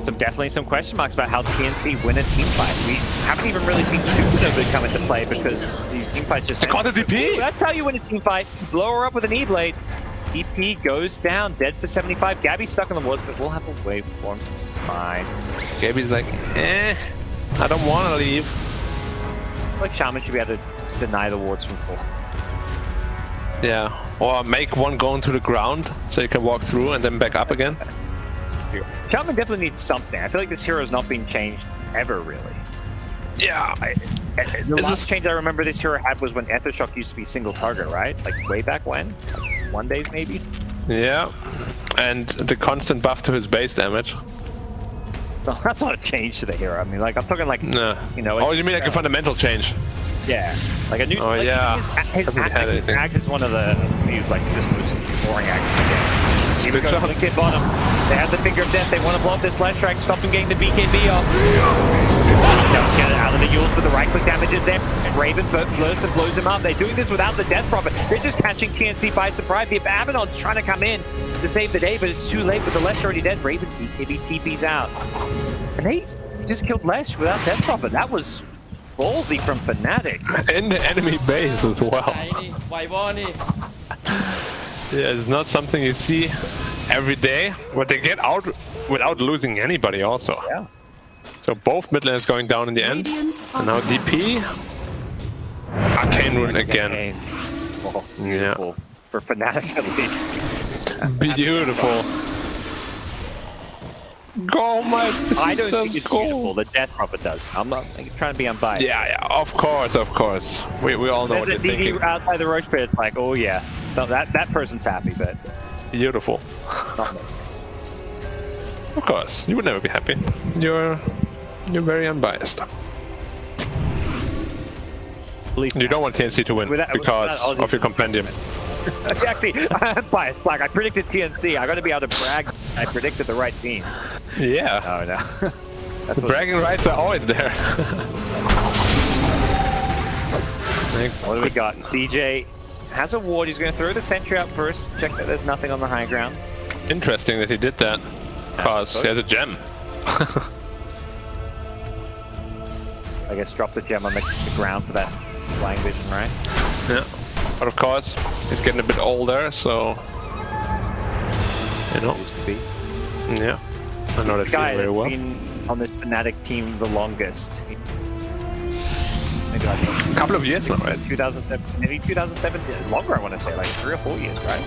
Speaker 3: definitely some question marks about how TNC win a team fight. We haven't even really seen Supernova come into play because these team fights just.
Speaker 1: They caught the DP.
Speaker 3: That's how you win a team fight. Blow her up with an E-blade. DP goes down, dead for 75. Gabby's stuck in the woods, but we'll have a waveform. Fine.
Speaker 1: Gabby's like, I don't want to leave.
Speaker 3: It's like Shaman should be able to deny the wards from 4.
Speaker 1: Yeah, or make one go into the ground so you can walk through and then back up again.
Speaker 3: Shaman definitely needs something. I feel like this hero has not been changed ever, really.
Speaker 1: Yeah.
Speaker 3: The last change I remember this hero had was when Ethershock used to be single target, right? Like way back when? Like 1 days maybe?
Speaker 1: Yeah, and the constant buff to his base damage.
Speaker 3: So that's not a change to the hero. I mean, like, I'm talking like,
Speaker 1: No.
Speaker 3: you know...
Speaker 1: Oh, you mean like a fundamental change?
Speaker 3: Yeah. Like a new...
Speaker 1: Oh,
Speaker 3: like,
Speaker 1: yeah.
Speaker 3: His act is one of the... He's like just most boring acts in the game. Here we go, Kid bottom. They have the finger of death. They want to blow up this last track, stop them getting the BKB off. Just get it out of the Yules with the right-click damages there. And Raven blows him up. They're doing this without the Death Prophet. They're just catching TNC by surprise. The Abaddon's trying to come in to save the day, but it's too late with the Lesh already dead. Raven BKB TP's out. And they just killed Lesh without Death Prophet. That was ballsy from Fnatic.
Speaker 1: In the enemy base as well. Yeah, it's not something you see every day, but they get out without losing anybody also.
Speaker 3: Yeah.
Speaker 1: So both mid lanes going down in the end. And now DP. Arcane Rune again.
Speaker 3: Oh,
Speaker 1: yeah.
Speaker 3: For Fnatic at least.
Speaker 1: Beautiful. Go, my
Speaker 3: I don't think it's beautiful. The Death Prophet does. I'm not trying to be unbiased.
Speaker 1: Yeah, of course, of course. We all know what you're thinking.
Speaker 3: Outside the Roach pit, it's like, oh yeah. So that person's happy, but...
Speaker 1: Beautiful.
Speaker 3: Not me.
Speaker 1: Of course, you would never be happy. You're very unbiased.
Speaker 3: At least
Speaker 1: you don't want TNC to win because of your compendium.
Speaker 3: Actually, I'm biased, Black. I predicted TNC. I got to be able to brag. I predicted the right team.
Speaker 1: Yeah.
Speaker 3: Oh no.
Speaker 1: The bragging rights are always there.
Speaker 3: What do we got? DJ has a ward. He's going to throw the sentry out first. Check that there's nothing on the high ground.
Speaker 1: Interesting that he did that. Because he has a gem.
Speaker 3: I guess drop the gem on the ground for that flying vision, right?
Speaker 1: Yeah. But of course, he's getting a bit older, so... You know.
Speaker 3: Used to be.
Speaker 1: Yeah. I know that
Speaker 3: guy
Speaker 1: very well.
Speaker 3: Been on this Fnatic team the longest. Maybe like
Speaker 1: a couple of years now, right?
Speaker 3: 2007, maybe 2007, longer I want to say, like 3 or 4 years, right?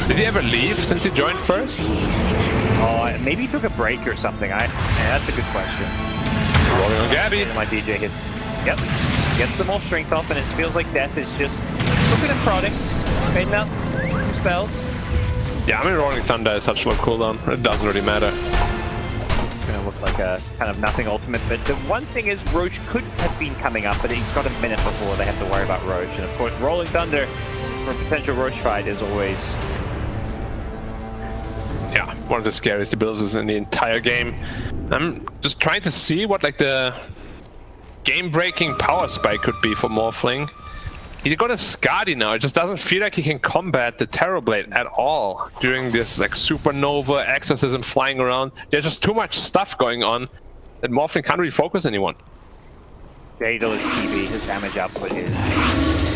Speaker 1: Did he ever leave since he joined first?
Speaker 3: Oh, maybe he took a break or something. That's a good question.
Speaker 1: Rolling on Gabby.
Speaker 3: My DJ hit. Yep. Gets them all strength off, and it feels like Death is just looking and prodding. Fading out spells.
Speaker 1: Yeah, I mean, Rolling Thunder is such low cooldown. It doesn't really matter.
Speaker 3: It's gonna look like a kind of nothing ultimate, but the one thing is Roche could have been coming up, but he's got a minute before they have to worry about Roche. And of course, Rolling Thunder for a potential Roche fight is always...
Speaker 1: Yeah, one of the scariest abilities in the entire game. I'm just trying to see what like the game-breaking power spike could be for Morphling. He's got a Skadi now. It just doesn't feel like he can combat the Terrorblade at all during this like supernova exorcism flying around. There's just too much stuff going on that Morphling can't really focus anyone.
Speaker 3: Daedal is TV. His damage output is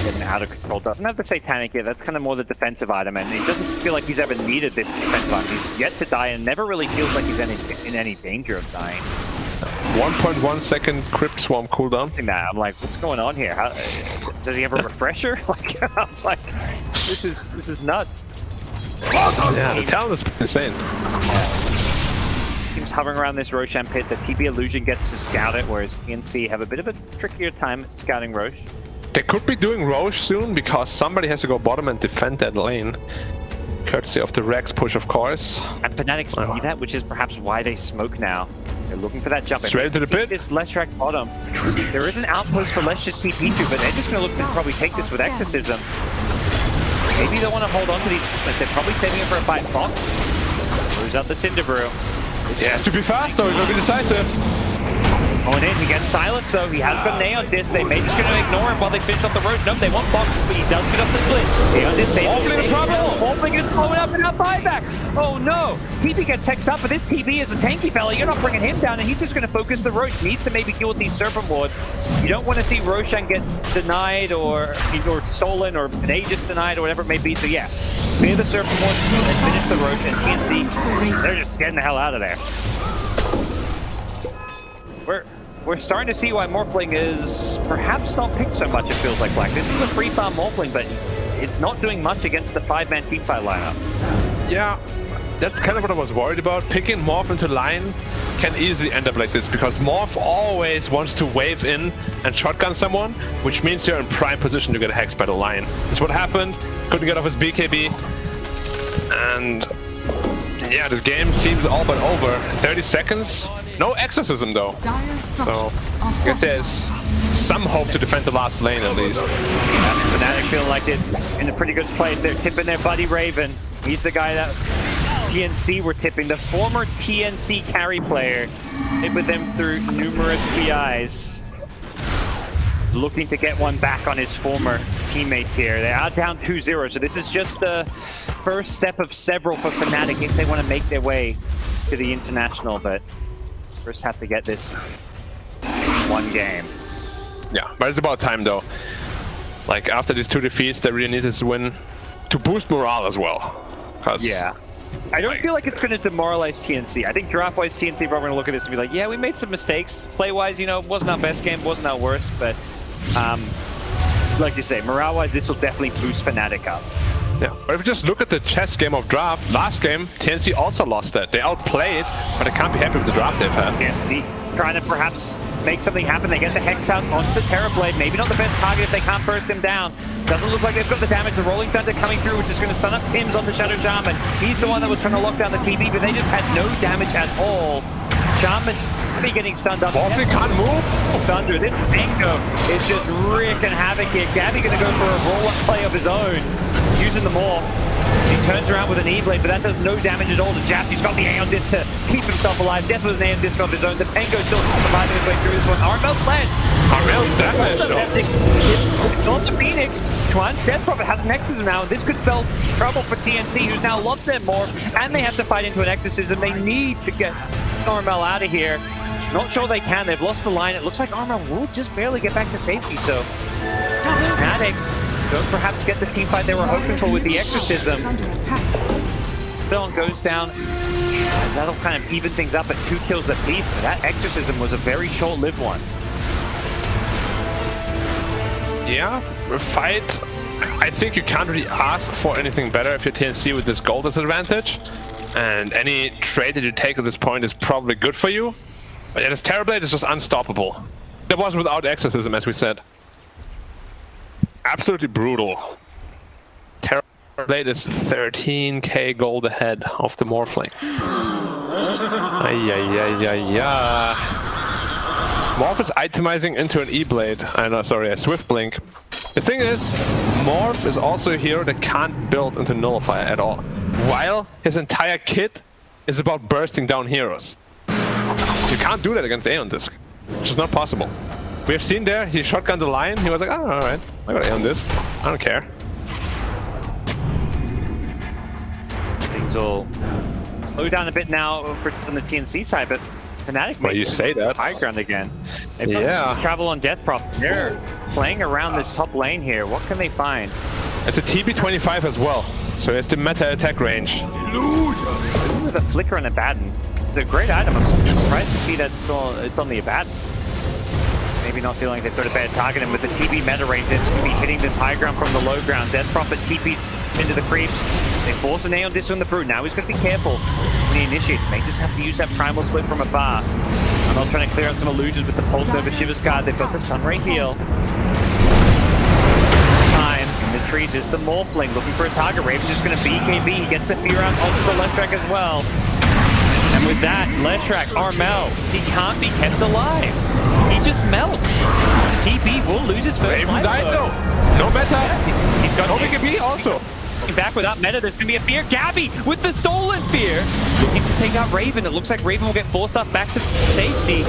Speaker 3: getting out of control. Doesn't have the Satanic yet. That's kind of more the defensive item, and he doesn't feel like he's ever needed this defensive item. He's yet to die and never really feels like he's in any danger of dying.
Speaker 1: 1.1 second Crypt Swarm cooldown.
Speaker 3: I'm like, what's going on here? How, does he have a refresher? Like, I was like, this is nuts.
Speaker 1: Yeah, the talent is insane.
Speaker 3: Teams hovering around this Roshan pit. The TP Illusion gets to scout it, whereas TNC have a bit of a trickier time scouting Roche.
Speaker 1: They could be doing Roche soon because somebody has to go bottom and defend that lane. Courtesy of the Rex push, of course.
Speaker 3: And Fnatic see that, which is perhaps why they smoke now. They're looking for that jump.
Speaker 1: Straight to the pit.
Speaker 3: This Leshrac bottom. There is an outpost for Lesh to TP to, but they're just going to look to probably take this with Exorcism. Maybe they want to hold on to these. They're probably saving it for a fight. Fox moves up the Cinder Brew.
Speaker 1: He has to be fast though, he's going to be decisive.
Speaker 3: Going in, he gets silenced, so he has got an A on this. They may just going to ignore him while they finish off the road. Nope, they want box, but he does get off the split. A on this, Morphling is blowing up in that buyback. Oh no, TB gets hexed up, but this TB is a tanky fella. You're not bringing him down, and he's just going to focus the Roche. Needs to maybe deal with these Serpent Wards. You don't want to see Roshan get denied or stolen or an A just denied or whatever it may be. So yeah, clear the Serpent Wards and finish the Roche, and TNC, they're just getting the hell out of there. We're starting to see why Morphling is perhaps not picked so much, it feels like, Black. This is a free farm Morphling, but it's not doing much against the 5-man teamfight lineup.
Speaker 1: Yeah, that's kind of what I was worried about. Picking Morph into line can easily end up like this, because Morph always wants to wave in and shotgun someone, which means you're in prime position to get hexed by the line. That's what happened. Couldn't get off his BKB. And yeah, this game seems all but over. 30 seconds. No exorcism though. So I guess there's some hope to defend the last lane at least.
Speaker 3: Fnatic feel like it's in a pretty good place. They're tipping their buddy Raven. He's the guy that TNC were tipping. The former TNC carry player. Played with them through numerous PIs. Looking to get one back on his former teammates here. They are down 2-0, so this is just the first step of several for Fnatic if they want to make their way to the International, but first have to get this one game.
Speaker 1: Yeah, but it's about time though. Like after these 2 defeats, they really need this win to boost morale as well.
Speaker 3: Yeah. I don't feel like it's going to demoralize TNC. I think draft-wise, TNC are probably going to look at this and be like, yeah, we made some mistakes. Play-wise, you know, wasn't our best game, wasn't our worst, but like you say, morale-wise, this will definitely boost Fnatic up.
Speaker 1: Yeah, but if you just look at the chess game of draft, last game, TNC also lost that. They outplayed, but they can't be happy with the draft they've had.
Speaker 3: TNC trying to perhaps make something happen. They get the Hex out onto the Terrorblade. Maybe not the best target if they can't burst him down. Doesn't look like they've got the damage. The Rolling Thunder coming through, which is going to stun up Tim's on the Shadow Shaman. He's the one that was trying to lock down the TB, but they just had no damage at all. Shaman be getting stunned up.
Speaker 1: Morphling can't move.
Speaker 3: Thunder, this Mango is just wreaking havoc here. Gabby going to go for a roll-up play of his own, using the Morph. He turns around with an E-Blade, but that does no damage at all to Jap. He's got the A on disc to keep himself alive. Death with an A on disc of his own. The Pengo still surviving his way through this one. Armel's flash.
Speaker 1: Armel's damage though.
Speaker 3: On the Phoenix. Twan's Death Prophet has an Exorcism now, and this could spell trouble for TNC, who's now lost their Morph, and they have to fight into an Exorcism. They need to get Armel out of here. Not sure they can. They've lost the line. It looks like Armel will just barely get back to safety, so Fnatic don't perhaps get the team fight they were hoping for with the Exorcism. Villain goes down. That'll kind of even things up at 2 kills apiece, but that Exorcism was a very short-lived one.
Speaker 1: Yeah, fight. I think you can't really ask for anything better if you're TNC with this goal disadvantage. And any trade that you take at this point is probably good for you. But yeah, this Terrorblade is just unstoppable. That was without Exorcism, as we said. Absolutely brutal. Terrorblade is 13k gold ahead of the Morphling. Ay. Morph is itemizing into an E-Blade. A Swift Blink. The thing is, Morph is also a hero that can't build into Nullifier at all. While his entire kit is about bursting down heroes. You can't do that against Aeon Disc, which is not possible. We have seen there, he shotgunned the Lion, he was like, oh, alright, I got Aeon Disc, I don't care.
Speaker 3: Things will slow down a bit now from the TNC side, but Fnatic
Speaker 1: Well, you say that.
Speaker 3: High ground again. They've got travel on Death Prop. They're playing around this top lane here. What can they find?
Speaker 1: It's a TB25 as well, so it's the meta attack range.
Speaker 3: With a Flicker and Abaddon. It's a great item. I'm surprised to see that it's on the Abaddon. Maybe not feeling they've got a bad target, and with the TB meta range, it's going to be hitting this high ground from the low ground. Death Prophet TP's into the creeps. They force an Aeon Disc on the Brute. Now he's going to be careful when he initiates. May just have to use that Primal Split from afar. I'm not trying to clear out some illusions with the Pulse over Shiva's Guard. They've got the Sunray heal. Time in the trees is the Morphling looking for a target. Raven's just going to BKB. He gets the Fear out onto the left track as well. And with that, Leshrac, Armel, he can't be kept alive. He just melts. TP will lose his first
Speaker 1: Raven
Speaker 3: life
Speaker 1: died though. No meta.
Speaker 3: He's got
Speaker 1: no BKB also.
Speaker 3: Back without meta, there's gonna be a fear. Gabby with the stolen fear, looking to take out Raven. It looks like Raven will get forced up back to safety.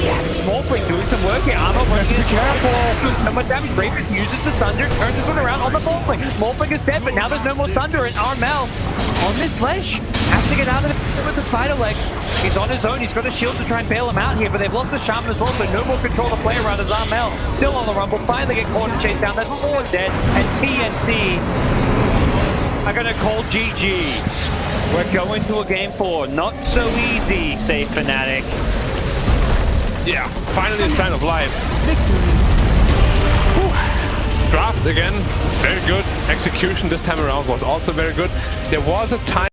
Speaker 3: Yeah, Smallfling doing some work here. Armor running in careful. So much damage. Raven uses the Sunder, turns this one around on the Smallfling. Smallfling is dead, but now there's no more Sunder, and Armel on this ledge has to get out of it with the spider legs. He's on his own. He's got a shield to try and bail him out here, but they've lost the Shaman as well, so no more control to play around as Armel still on the rumble. Finally get caught and chased down. That's 4 dead, and TNC are gonna call GG. We're going to a game 4. Not so easy, say Fnatic.
Speaker 1: Yeah, finally a sign of life. Draft again, very good. Execution this time around was also very good. There was a time